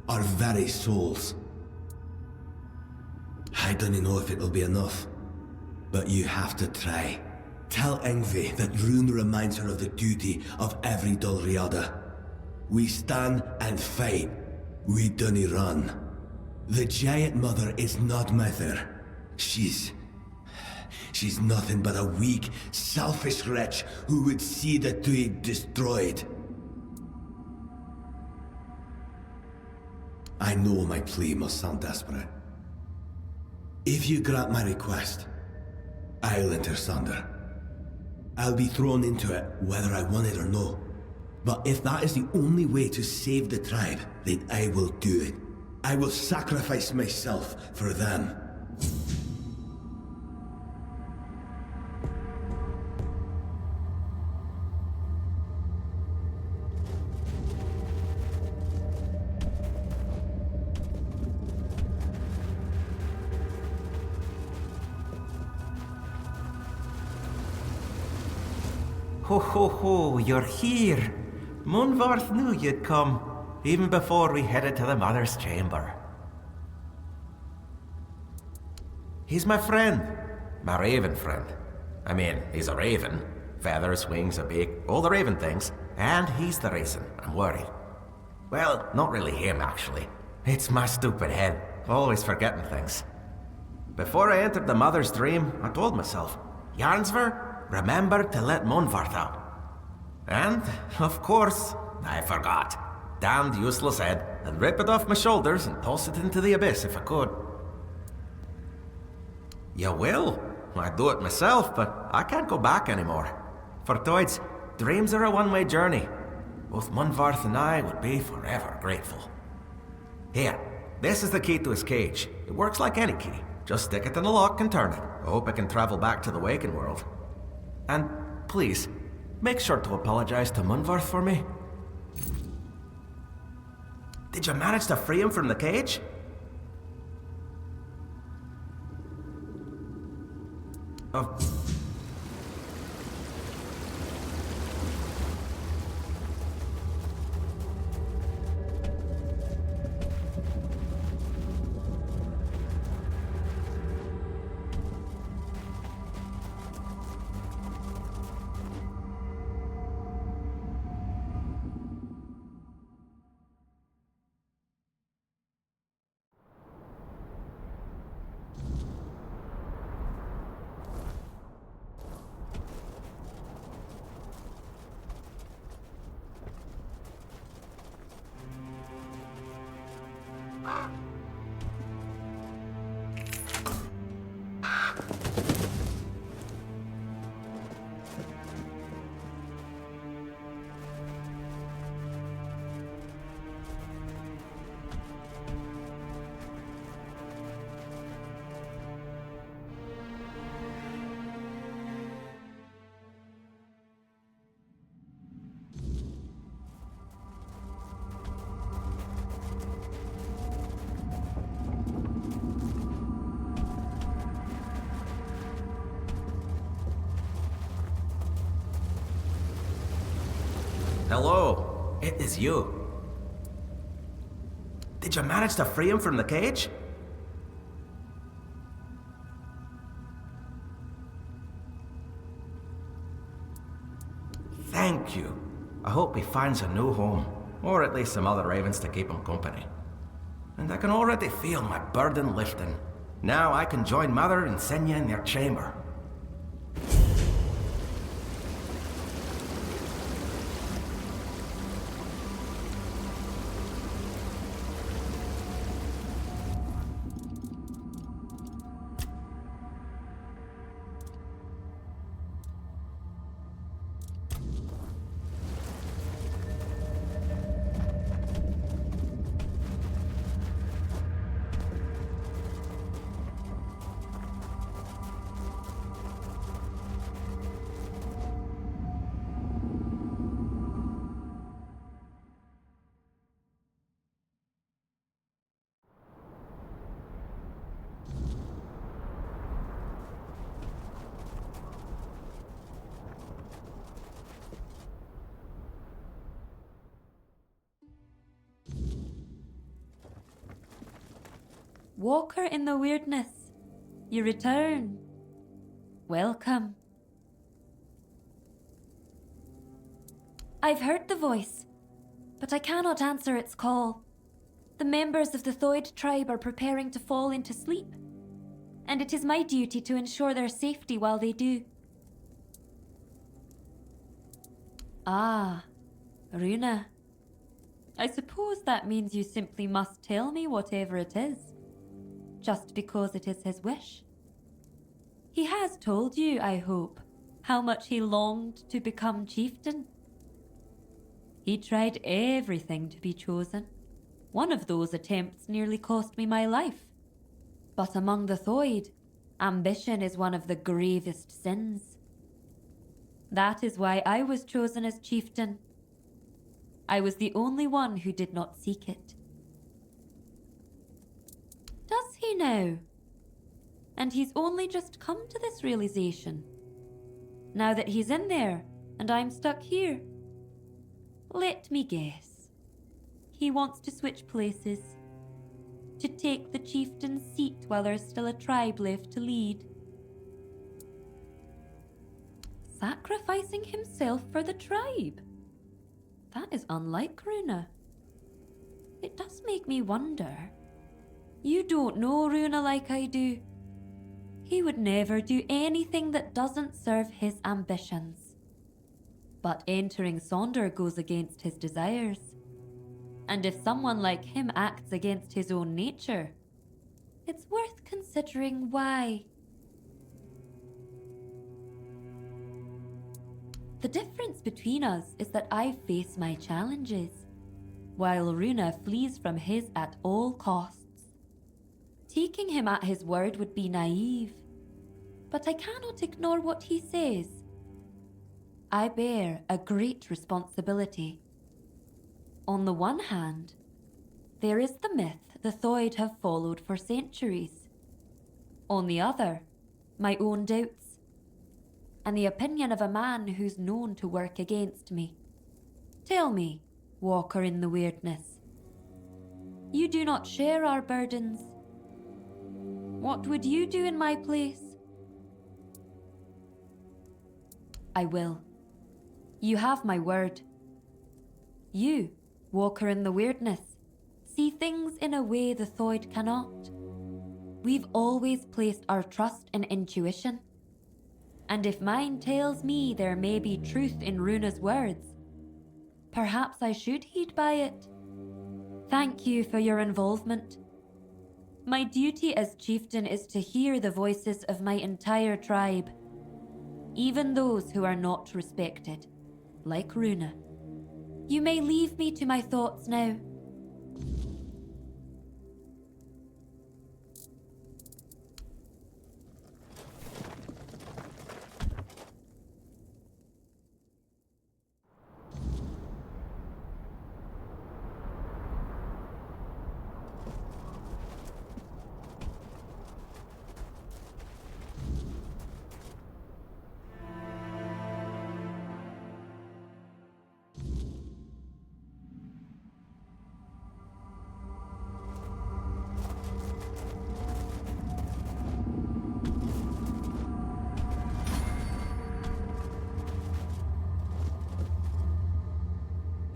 Our very souls. I don't know if it'll be enough. But you have to try. Tell Yngvi that Rune reminds her of the duty of every Dalriada. We stand and fight. We don't run. The Giant Mother is not Mother. She's nothing but a weak, selfish wretch who would see the Tuig destroyed. I know my plea must sound desperate. If you grant my request, I'll enter Sonder. I'll be thrown into it whether I want it or no. But if that is the only way to save the tribe, then I will do it. I will sacrifice myself for them. Ho ho ho, you're here. Munvarth knew you'd come, even before we headed to the Mother's chamber. He's my friend. My raven friend. I mean, he's a raven. Feathers, wings, a beak, all the raven things. And he's the reason I'm worried. Well, not really him, actually. It's my stupid head, always forgetting things. Before I entered the Mother's Dream, I told myself, Jarnsver, remember to let Monvarth out. And, of course, I forgot. Damned useless head. I'd rip it off my shoulders and toss it into the abyss if I could. You will? I'd do it myself, but I can't go back anymore. For Toids, dreams are a one-way journey. Both Monvarth and I would be forever grateful. Here, this is the key to his cage. It works like any key. Just stick it in the lock and turn it. I hope I can travel back to the Awaken world. And please, make sure to apologize to Monvarth for me. Did you manage to free him from the cage? Oh. Hello, it is you. Did you manage to free him from the cage? Thank you. I hope he finds a new home, or at least some other ravens to keep him company. And I can already feel my burden lifting. Now I can join Mother and Senya in their chamber. Walker in the Wyrdness, you return. Welcome. I've heard the voice, but I cannot answer its call. The members of the Thoid tribe are preparing to fall into sleep, and it is my duty to ensure their safety while they do. Ah, Runa. I suppose that means you simply must tell me whatever it is, just because it is his wish. He has told you, I hope, how much he longed to become chieftain. He tried everything to be chosen. One of those attempts nearly cost me my life. But among the Thoid, ambition is one of the gravest sins. That is why I was chosen as chieftain. I was the only one who did not seek it. Does he now? And he's only just come to this realization. Now that he's in there, and I'm stuck here. Let me guess. He wants to switch places. To take the chieftain's seat while there's still a tribe left to lead. Sacrificing himself for the tribe? That is unlike Runa. It does make me wonder. You don't know Runa like I do. He would never do anything that doesn't serve his ambitions. But entering Sonder goes against his desires. And if someone like him acts against his own nature, it's worth considering why. The difference between us is that I face my challenges, while Runa flees from his at all costs. Taking him at his word would be naive, but I cannot ignore what he says. I bear a great responsibility. On the one hand, there is the myth the Thoid have followed for centuries. On the other, my own doubts, and the opinion of a man who's known to work against me. Tell me, walker in the Wyrdness, you do not share our burdens. What would you do in my place? I will. You have my word. You, walker in the Wyrdness, see things in a way the Thoid cannot. We've always placed our trust in intuition. And if mine tells me there may be truth in Runa's words, perhaps I should heed by it. Thank you for your involvement. My duty as chieftain is to hear the voices of my entire tribe, even those who are not respected, like Runa. You may leave me to my thoughts now.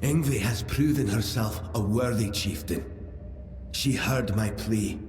Ingvi has proven herself a worthy chieftain. She heard my plea.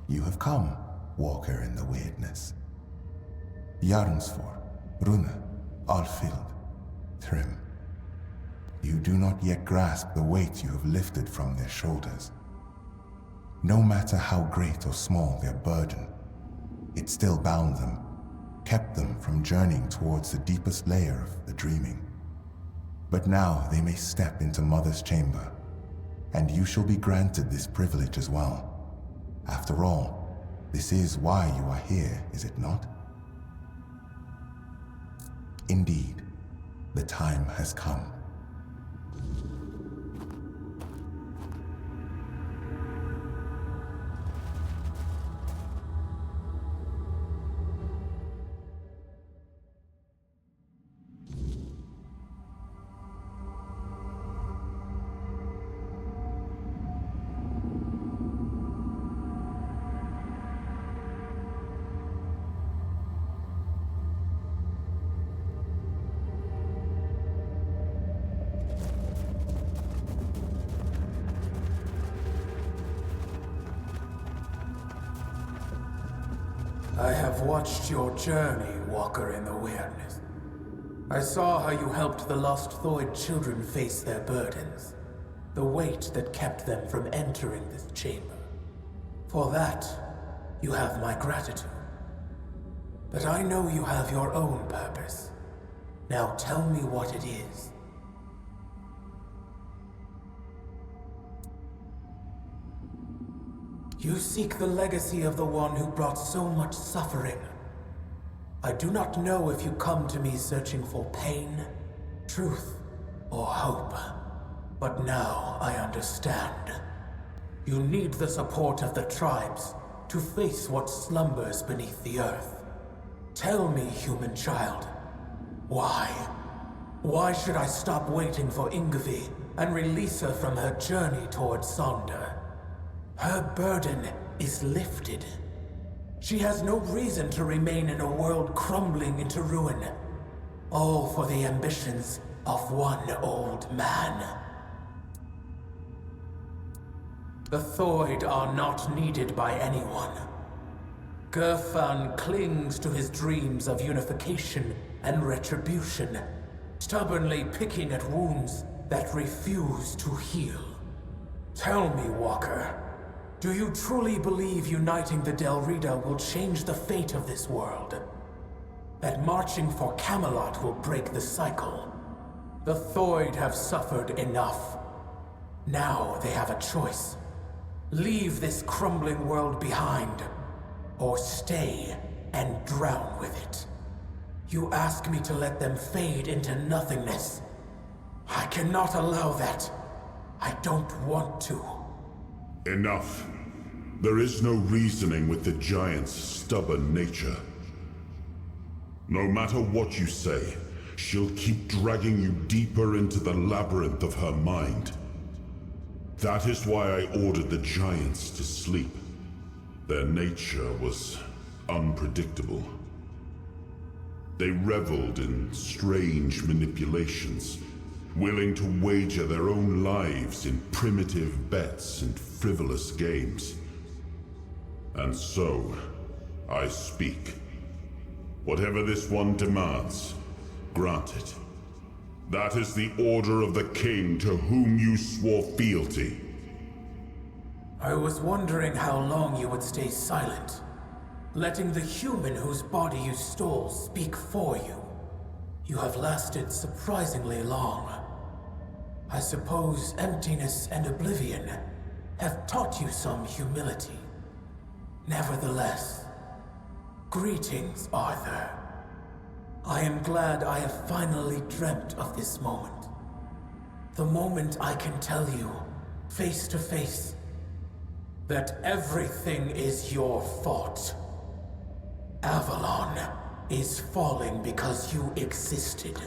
You have come, walker in the Wyrdness. Jarnsfor, Runa, Alfild, Thrym. You do not yet grasp the weight you have lifted from their shoulders. No matter how great or small their burden, it still bound them, kept them from journeying towards the deepest layer of the dreaming. But now they may step into Mother's chamber, and you shall be granted this privilege as well. After all, this is why you are here, is it not? Indeed, the time has come. I have watched your journey, Walker in the Wyrdness. I saw how you helped the lost Thoid children face their burdens, the weight that kept them from entering this chamber. For that, you have my gratitude. But I know you have your own purpose. Now tell me what it is. You seek the legacy of the one who brought so much suffering. I do not know if you come to me searching for pain, truth, or hope. But now I understand. You need the support of the tribes to face what slumbers beneath the earth. Tell me, human child, why? Why should I stop waiting for Ingvi and release her from her journey towards Sonder? Her burden is lifted. She has no reason to remain in a world crumbling into ruin, all for the ambitions of one old man. The Thoid are not needed by anyone. Gerfan clings to his dreams of unification and retribution, stubbornly picking at wounds that refuse to heal. Tell me, Walker, do you truly believe uniting the Delrida will change the fate of this world? That marching for Camelot will break the cycle? The Thoid have suffered enough. Now they have a choice. Leave this crumbling world behind, or stay and drown with it. You ask me to let them fade into nothingness. I cannot allow that. I don't want to. Enough. There is no reasoning with the giant's stubborn nature. No matter what you say, she'll keep dragging you deeper into the labyrinth of her mind. That is why I ordered the giants to sleep. Their nature was unpredictable. They reveled in strange manipulations, willing to wager their own lives in primitive bets and frivolous games. And so, I speak. Whatever this one demands, grant it. That is the order of the king to whom you swore fealty. I was wondering how long you would stay silent, letting the human whose body you stole speak for you. You have lasted surprisingly long. I suppose emptiness and oblivion have taught you some humility. Nevertheless, greetings, Arthur. I am glad I have finally dreamt of this moment. The moment I can tell you, face to face, that everything is your fault. Avalon is falling because you existed.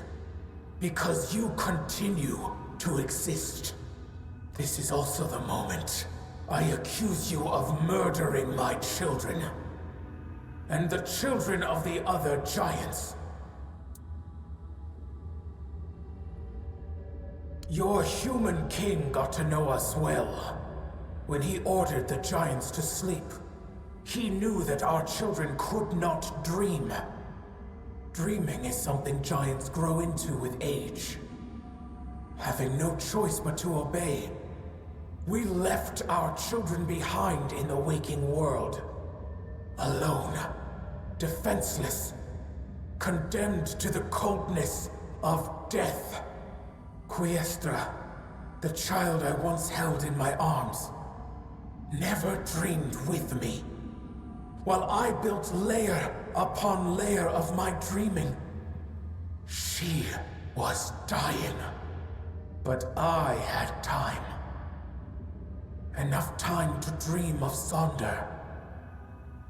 Because you continue to exist. This is also the moment I accuse you of murdering my children. And the children of the other giants. Your human king got to know us well. When he ordered the giants to sleep, he knew that our children could not dream. Dreaming is something giants grow into with age. Having no choice but to obey, we left our children behind in the waking world. Alone, defenseless, condemned to the coldness of death. Quiestra, the child I once held in my arms, never dreamed with me. While I built layer upon layer of my dreaming, she was dying. But I had time. Enough time to dream of Sonder.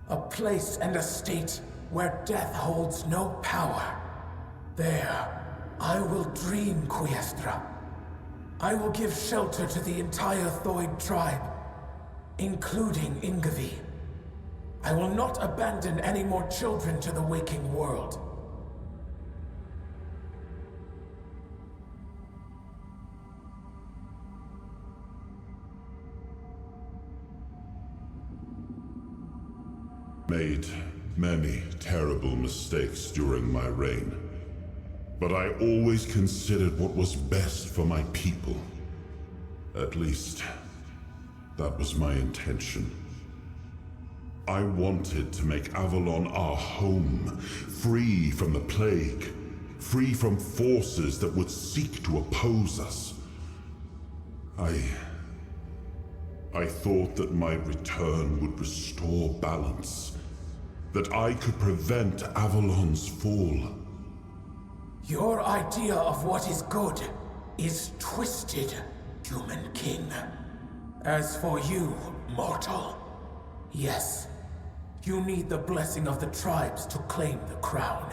A place and a state where death holds no power. There, I will dream, Quiestra. I will give shelter to the entire Thoid tribe, including Ingvi. I will not abandon any more children to the waking world. Made many terrible mistakes during my reign. But I always considered what was best for my people. At least, that was my intention. I wanted to make Avalon our home, free from the plague, free from forces that would seek to oppose us. I thought that my return would restore balance, that I could prevent Avalon's fall. Your idea of what is good is twisted, human king. As for you, mortal, yes, you need the blessing of the tribes to claim the crown.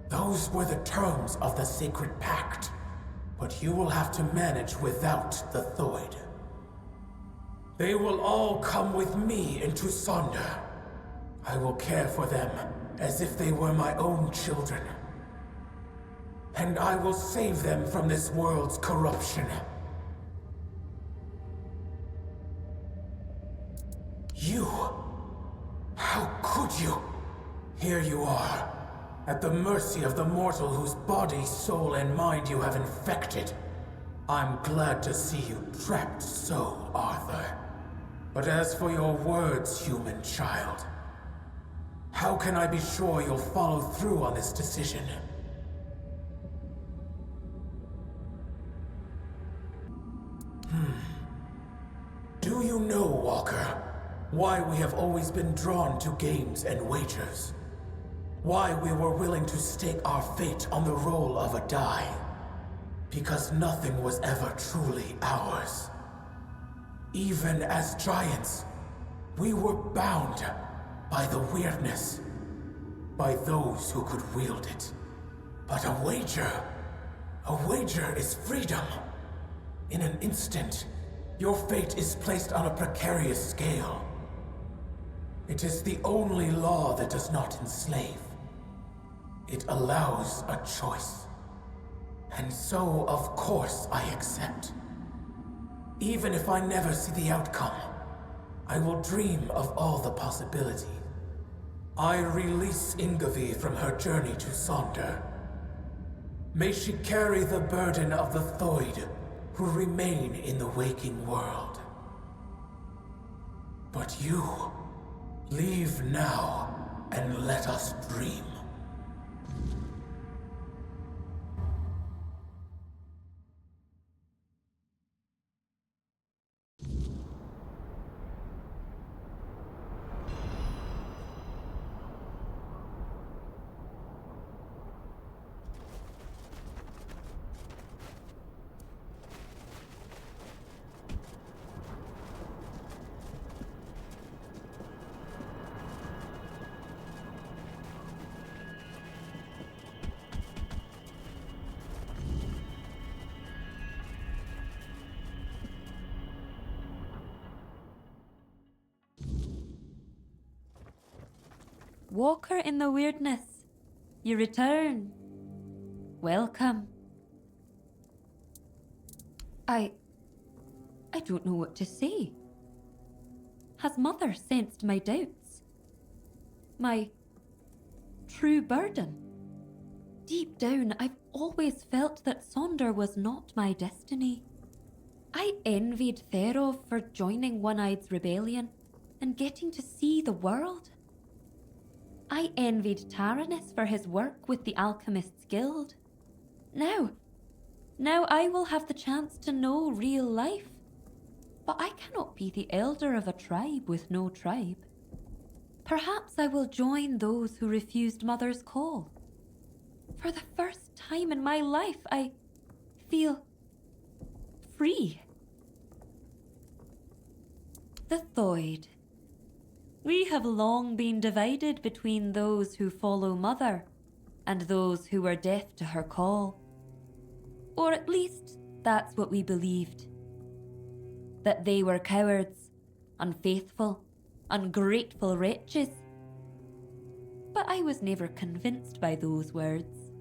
Those were the terms of the sacred pact, but you will have to manage without the Thoid. They will all come with me into Sonder. I will care for them as if they were my own children. And I will save them from this world's corruption. You? How could you? Here you are, at the mercy of the mortal whose body, soul, and mind you have infected. I'm glad to see you trapped so, Arthur. But as for your words, human child, how can I be sure you'll follow through on this decision? Do you know, Walker, why we have always been drawn to games and wagers? Why we were willing to stake our fate on the roll of a die? Because nothing was ever truly ours. Even as giants, we were bound by the Wyrdness, by those who could wield it. But a wager is freedom. In an instant, your fate is placed on a precarious scale. It is the only law that does not enslave. It allows a choice. And so, of course, I accept. Even if I never see the outcome, I will dream of all the possibilities. I release Ingvi from her journey to Sonder. May she carry the burden of the Thoid who remain in the waking world. But you, leave now and let us dream. Walker in the Wyrdness, you return. Welcome. I don't know what to say. Has Mother sensed my doubts? My true burden? Deep down, I've always felt that Sonder was not my destiny. I envied Therov for joining One-Eye's rebellion and getting to see the world. I envied Taranis for his work with the Alchemists' Guild. Now I will have the chance to know real life. But I cannot be the elder of a tribe with no tribe. Perhaps I will join those who refused Mother's call. For the first time in my life, I feel free. The Thoid. We have long been divided between those who follow Mother and those who were deaf to her call. Or at least, that's what we believed. That they were cowards, unfaithful, ungrateful wretches. But I was never convinced by those words.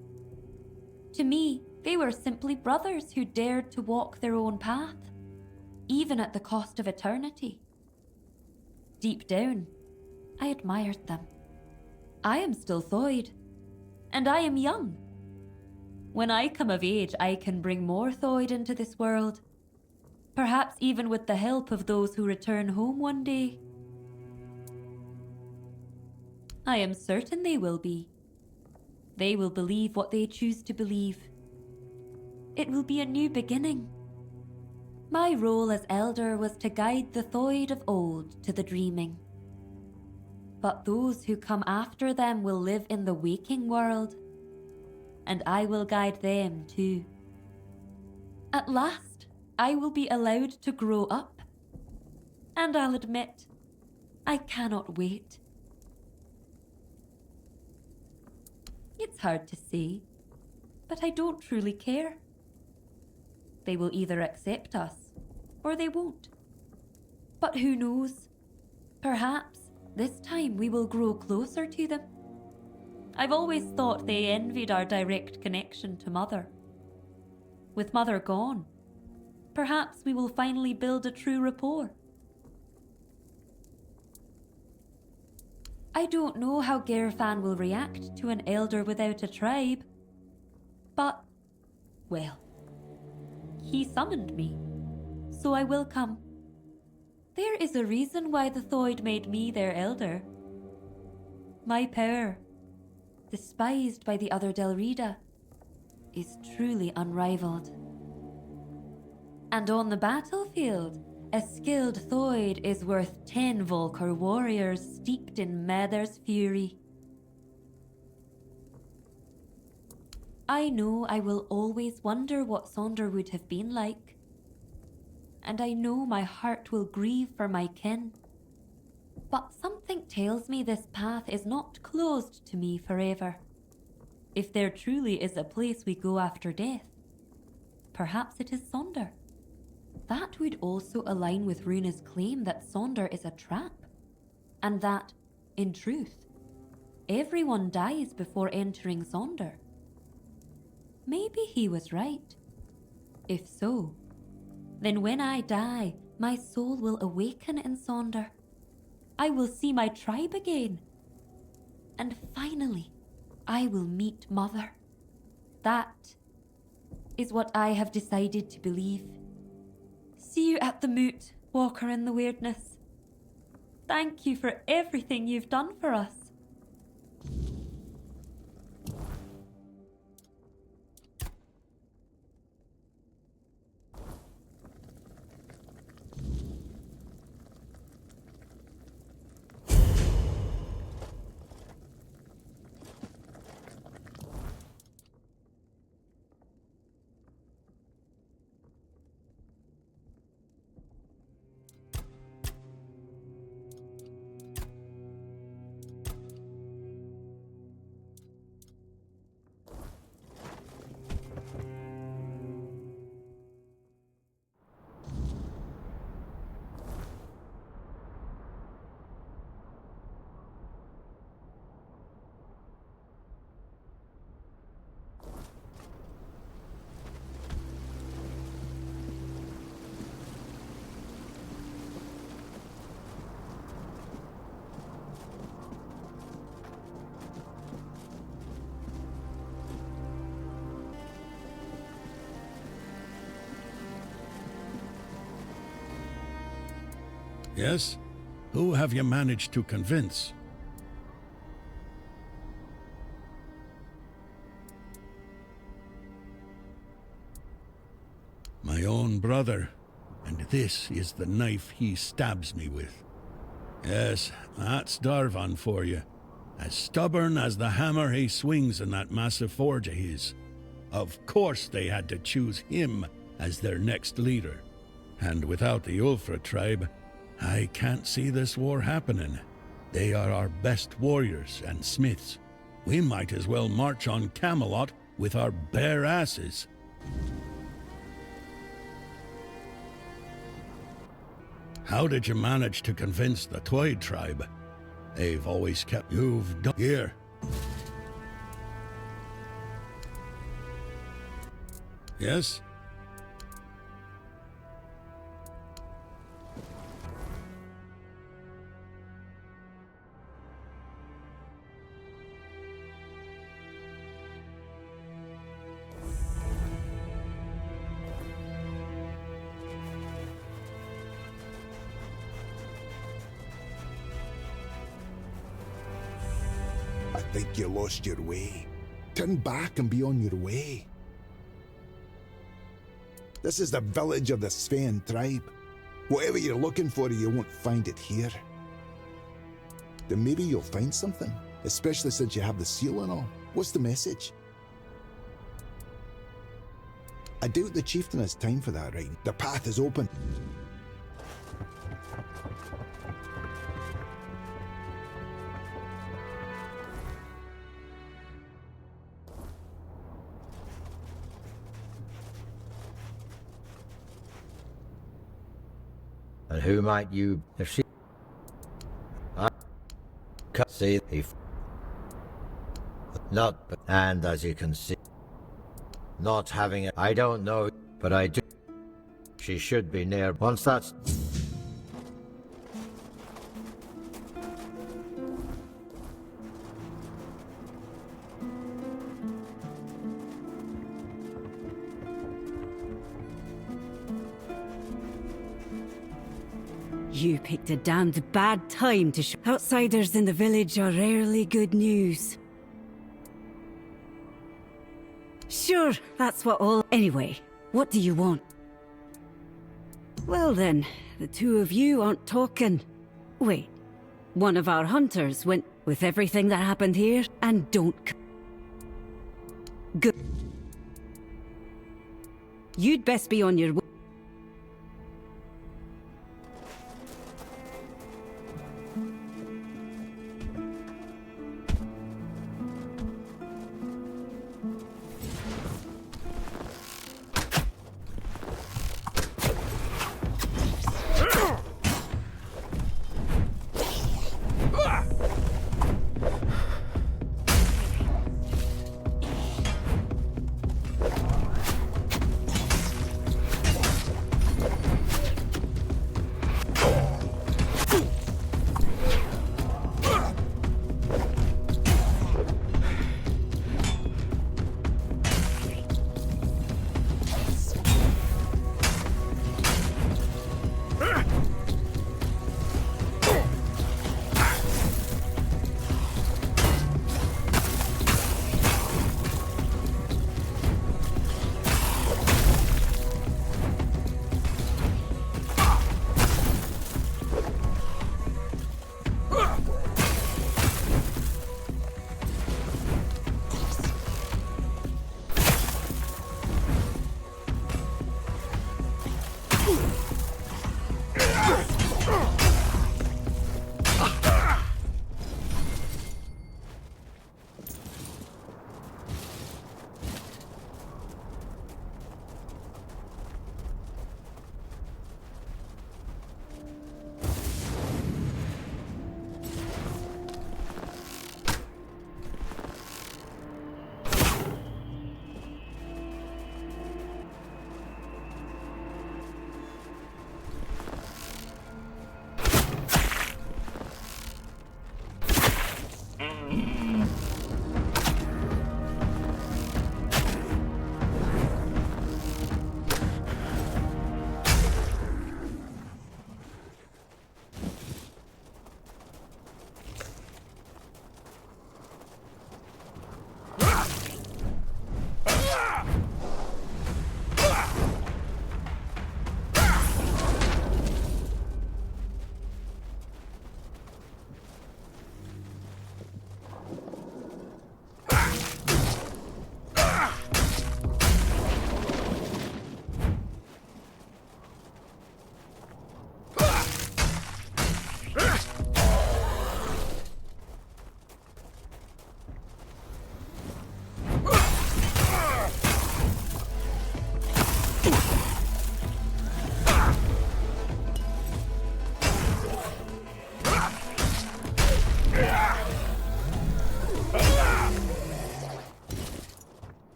To me, they were simply brothers who dared to walk their own path, even at the cost of eternity. Deep down, I admired them. I am still Thoid, and I am young. When I come of age, I can bring more Thoid into this world, perhaps even with the help of those who return home one day. I am certain they will be. They will believe what they choose to believe. It will be a new beginning. My role as elder was to guide the Thoid of old to the dreaming. But those who come after them will live in the waking world, and I will guide them too. At last, I will be allowed to grow up, and I'll admit, I cannot wait. It's hard to say, but I don't truly care. They will either accept us, or they won't. But who knows? Perhaps this time we will grow closer to them. I've always thought they envied our direct connection to Mother. With Mother gone, perhaps we will finally build a true rapport. I don't know how Gerfan will react to an elder without a tribe, but, well, he summoned me, so I will come. There is a reason why the Thoid made me their elder. My power, despised by the other Delrida, is truly unrivaled. And on the battlefield, a skilled Thoid is worth 10 Volker warriors steeped in Mather's fury. I know I will always wonder what Sonder would have been like. And I know my heart will grieve for my kin. But something tells me this path is not closed to me forever. If there truly is a place we go after death, perhaps it is Sonder. That would also align with Runa's claim that Sonder is a trap, and that, in truth, everyone dies before entering Sonder. Maybe he was right. If so, then when I die, my soul will awaken in Sonder. I will see my tribe again. And finally, I will meet Mother. That is what I have decided to believe. See you at the moot, Walker in the Wyrdness. Thank you for everything you've done for us. Yes? Who have you managed to convince? My own brother, and this is the knife he stabs me with. Yes, that's Darvan for you. As stubborn as the hammer he swings in that massive forge of his. Of course they had to choose him as their next leader. And without the Ulfra tribe, I can't see this war happening. They are our best warriors and smiths. We might as well march on Camelot with our bare asses. How did you manage to convince the Thoid tribe? They've always kept you've done here. Yes? I think you lost your way. Turn back and be on your way. This is the village of the Sven tribe. Whatever you're looking for, you won't find it here. Then maybe you'll find something, especially since you have the seal and all. What's the message? I doubt the chieftain has time for that right. The path is open. And who might you, if she... I can't see if... Not, and as you can see, not having it, I don't know, but I do. She should be near. Once that's... You picked a damned bad time to show. Outsiders in the village are rarely good news. Sure, that's what all... Anyway, what do you want? Well then, the two of you aren't talking. Wait, one of our hunters went with everything that happened here, and don't... Good. You'd best be on your way.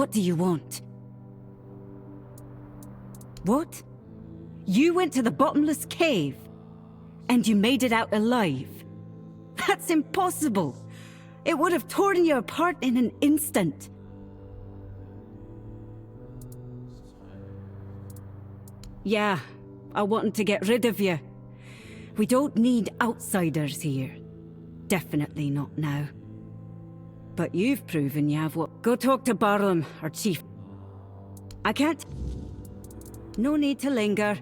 What do you want? What? You went to the bottomless cave? And you made it out alive? That's impossible! It would have torn you apart in an instant. Yeah, I wanted to get rid of you. We don't need outsiders here. Definitely not now. But you've proven you have what... Go talk to Barlam, our chief. I can't... No need to linger.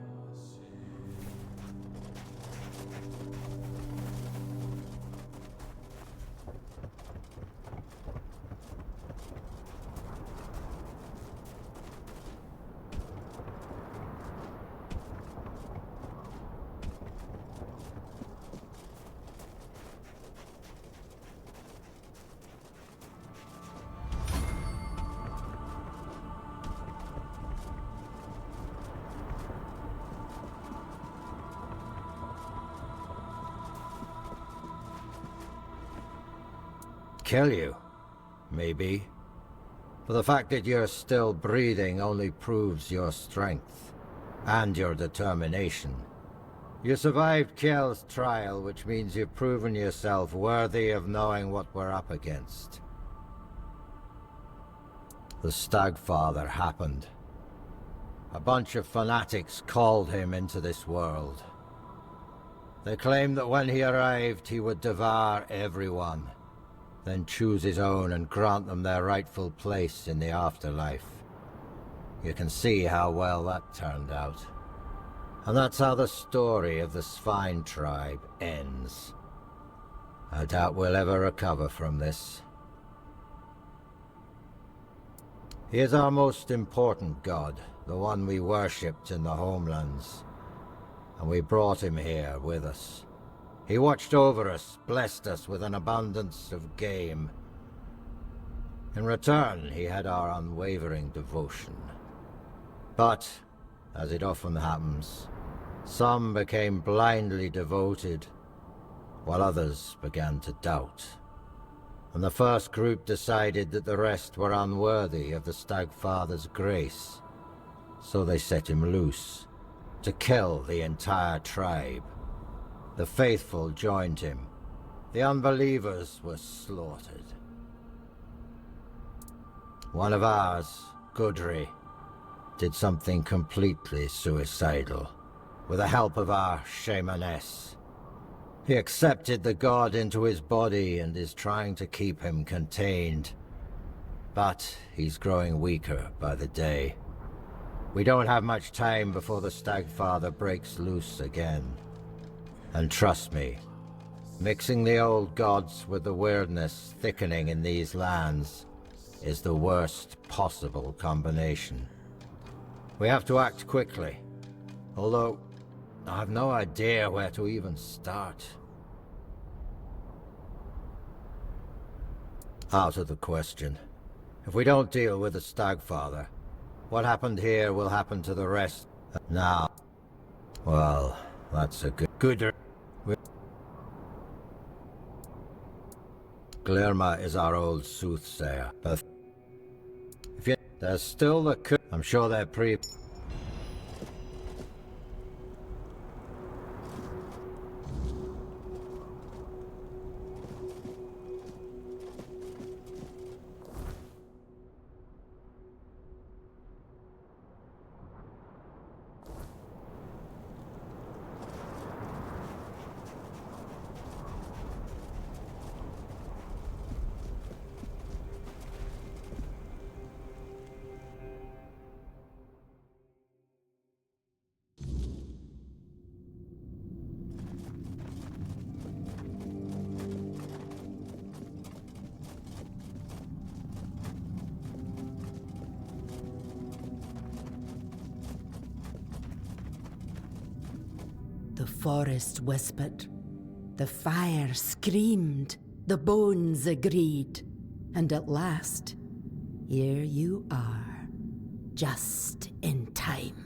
Kill you, maybe. But the fact that you're still breathing only proves your strength and your determination. You survived Kjell's trial, which means you've proven yourself worthy of knowing what we're up against. The Stagfather happened. A bunch of fanatics called him into this world. They claimed that when he arrived, he would devour everyone, then choose his own and grant them their rightful place in the afterlife. You can see how well that turned out. And that's how the story of the Svine tribe ends. I doubt we'll ever recover from this. He is our most important god, the one we worshipped in the homelands. And we brought him here with us. He watched over us, blessed us with an abundance of game. In return, he had our unwavering devotion. But, as it often happens, some became blindly devoted, while others began to doubt. And the first group decided that the rest were unworthy of the Stagfather's grace. So they set him loose, to kill the entire tribe. The faithful joined him. The unbelievers were slaughtered. One of ours, Gudri, did something completely suicidal, with the help of our shamaness. He accepted the god into his body and is trying to keep him contained. But he's growing weaker by the day. We don't have much time before the Stagfather breaks loose again. And trust me, mixing the old gods with the Wyrdness thickening in these lands is the worst possible combination. We have to act quickly, although I have no idea where to even start. Out of the question. If we don't deal with the Stagfather, what happened here will happen to the rest. Now, well, that's a good... Glerma is our old soothsayer, but if there's still the I'm sure they're The forest whispered, the fire screamed, the bones agreed, and at last, here you are, just in time.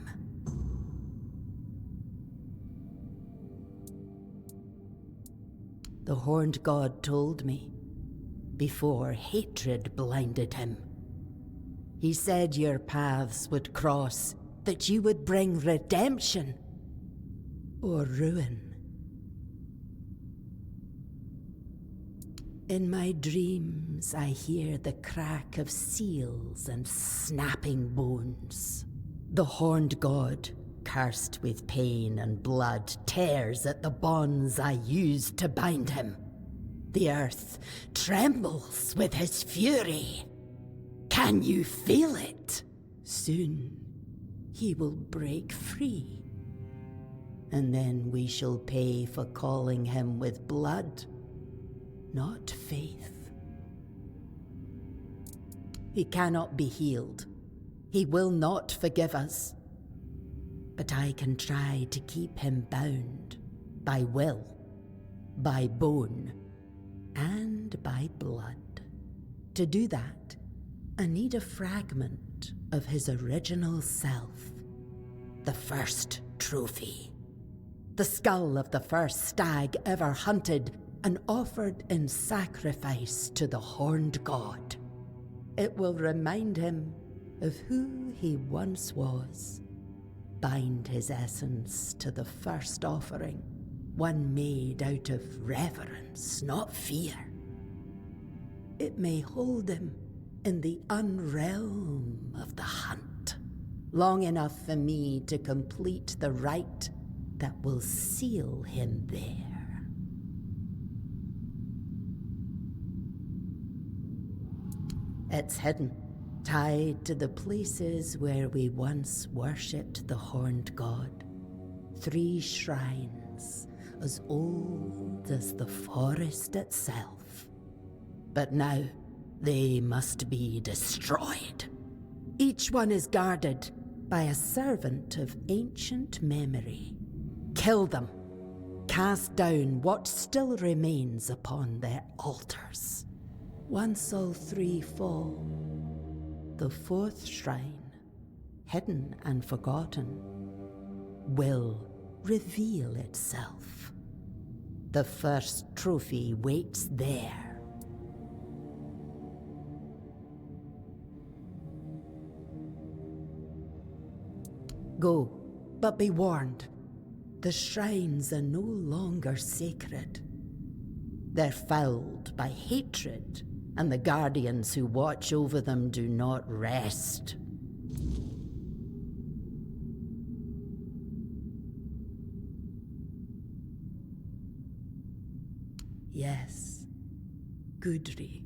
The horned god told me, before hatred blinded him. He said your paths would cross, that you would bring redemption or ruin. In my dreams, I hear the crack of seals and snapping bones. The horned god, cursed with pain and blood, tears at the bonds I used to bind him. The earth trembles with his fury. Can you feel it? Soon, he will break free. And then we shall pay for calling him with blood, not faith. He cannot be healed. He will not forgive us. But I can try to keep him bound by will, by bone, and by blood. To do that, I need a fragment of his original self. The first trophy. The skull of the first stag ever hunted and offered in sacrifice to the horned god. It will remind him of who he once was. Bind his essence to the first offering, one made out of reverence, not fear. It may hold him in the unrealm of the hunt, long enough for me to complete the rite that will seal him there. It's hidden, tied to the places where we once worshipped the horned god. 3 shrines, as old as the forest itself. But now, they must be destroyed. Each one is guarded by a servant of ancient memory. Kill them. Cast down what still remains upon their altars. Once all 3 fall, the 4th shrine, hidden and forgotten, will reveal itself. The first trophy waits there. Go, but be warned. The shrines are no longer sacred. They're fouled by hatred, and the guardians who watch over them do not rest. Yes, Gudri,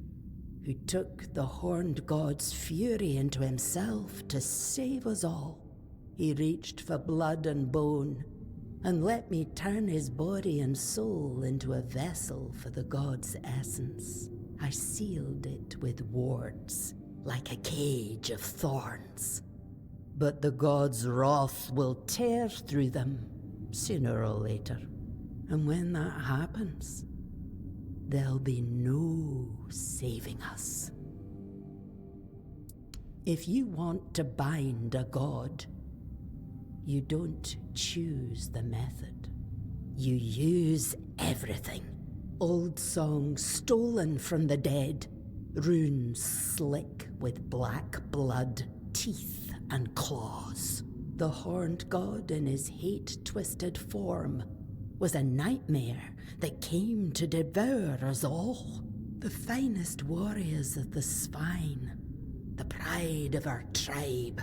who took the horned god's fury into himself to save us all. He reached for blood and bone, and let me turn his body and soul into a vessel for the god's essence. I sealed it with wards, like a cage of thorns. But the god's wrath will tear through them, sooner or later. And when that happens, there'll be no saving us. If you want to bind a god, you don't choose the method. You use everything. Old songs stolen from the dead, runes slick with black blood, teeth and claws. The horned god in his hate-twisted form was a nightmare that came to devour us all. The finest warriors of the spine, the pride of our tribe,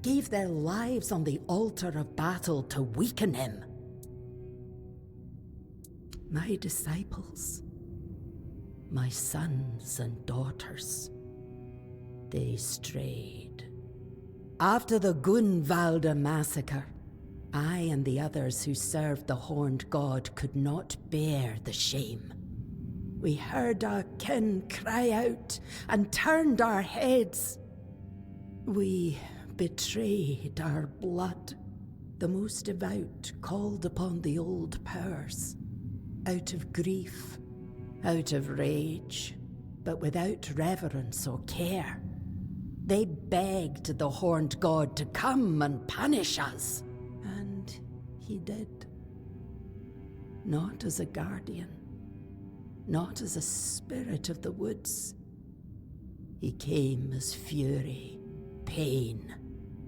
gave their lives on the altar of battle to weaken him. My disciples, my sons and daughters, they strayed. After the Gunvalda massacre, I and the others who served the horned god could not bear the shame. We heard our kin cry out and turned our heads. We betrayed our blood. The most devout called upon the old powers, out of grief, out of rage, but without reverence or care. They begged the horned god to come and punish us. And he did. Not as a guardian, not as a spirit of the woods. He came as fury, pain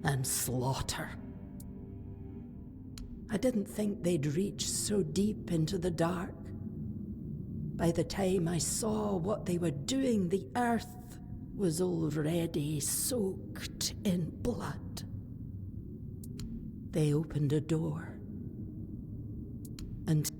and slaughter. I didn't think they'd reach so deep into the dark. By the time I saw what they were doing, the earth was already soaked in blood. They opened a door, and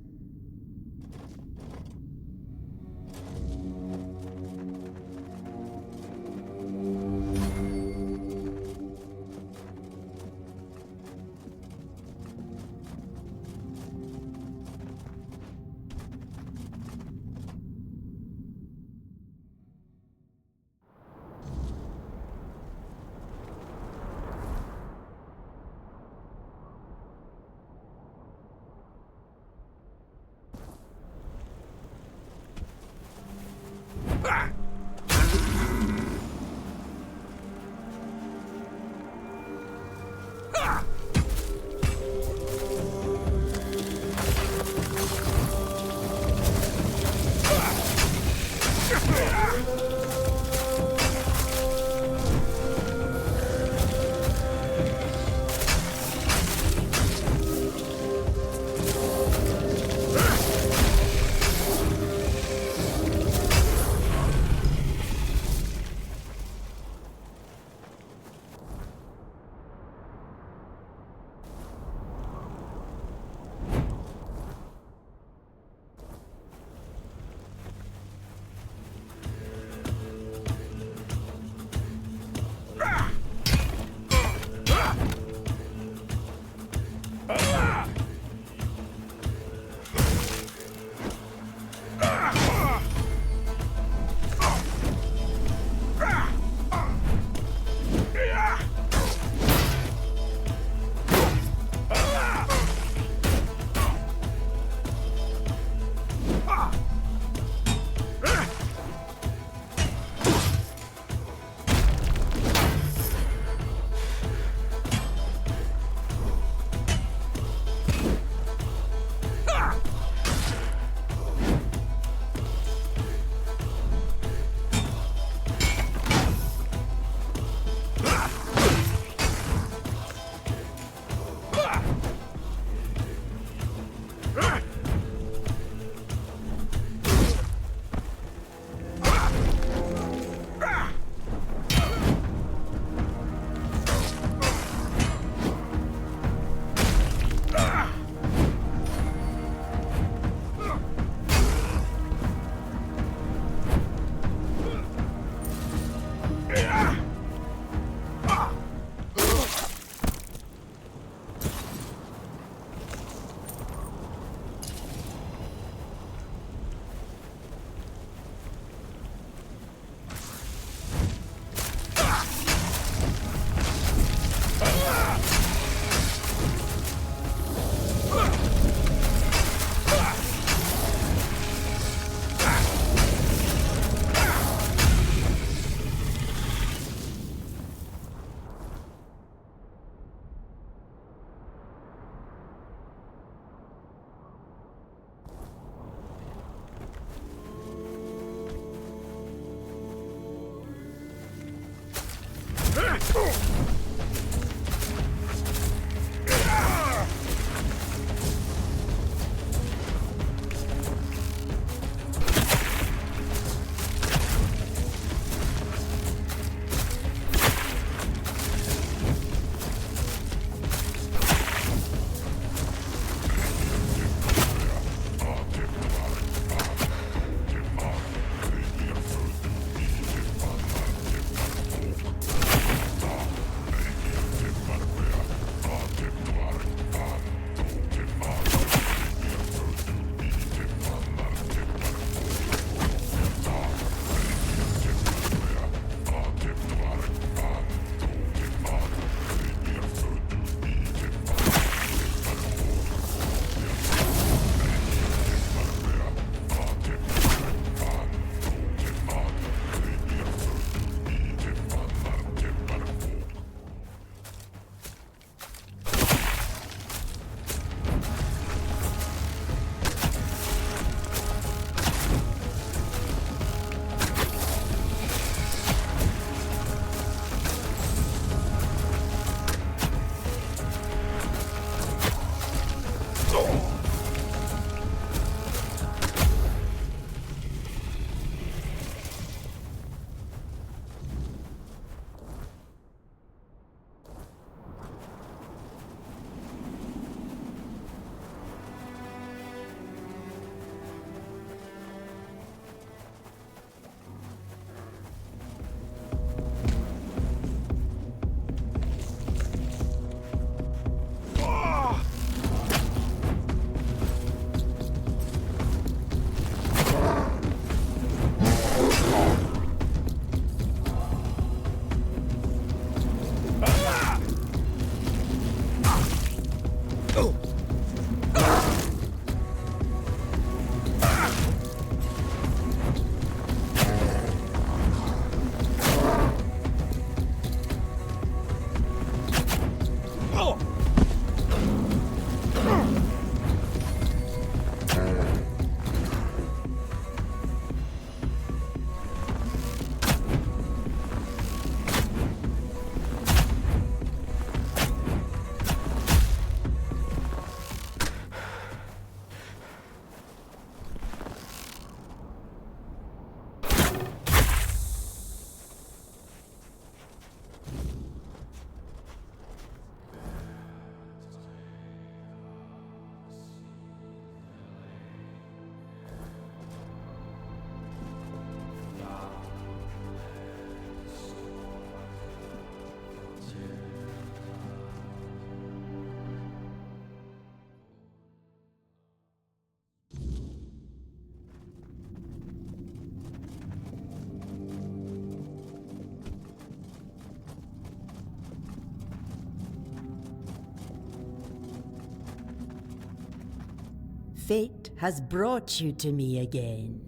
Fate has brought you to me again.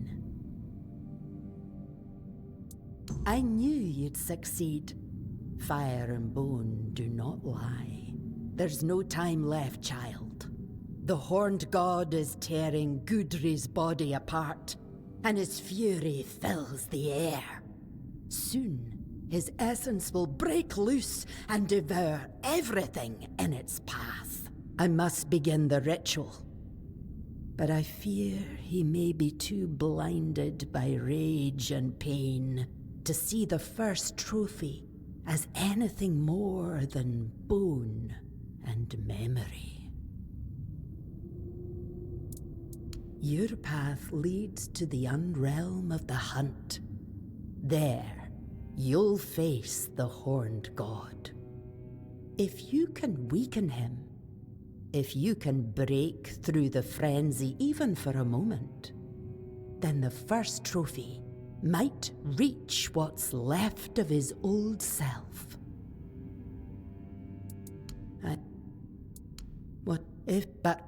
I knew you'd succeed. Fire and bone do not lie. There's no time left, child. The horned god is tearing Gudri's body apart, and his fury fills the air. Soon, his essence will break loose and devour everything in its path. I must begin the ritual, but I fear he may be too blinded by rage and pain to see the first trophy as anything more than bone and memory. Your path leads to the unrealm of the hunt. There, you'll face the horned god. If you can weaken him, if you can break through the frenzy even for a moment, then the first trophy might reach what's left of his old self. What if, but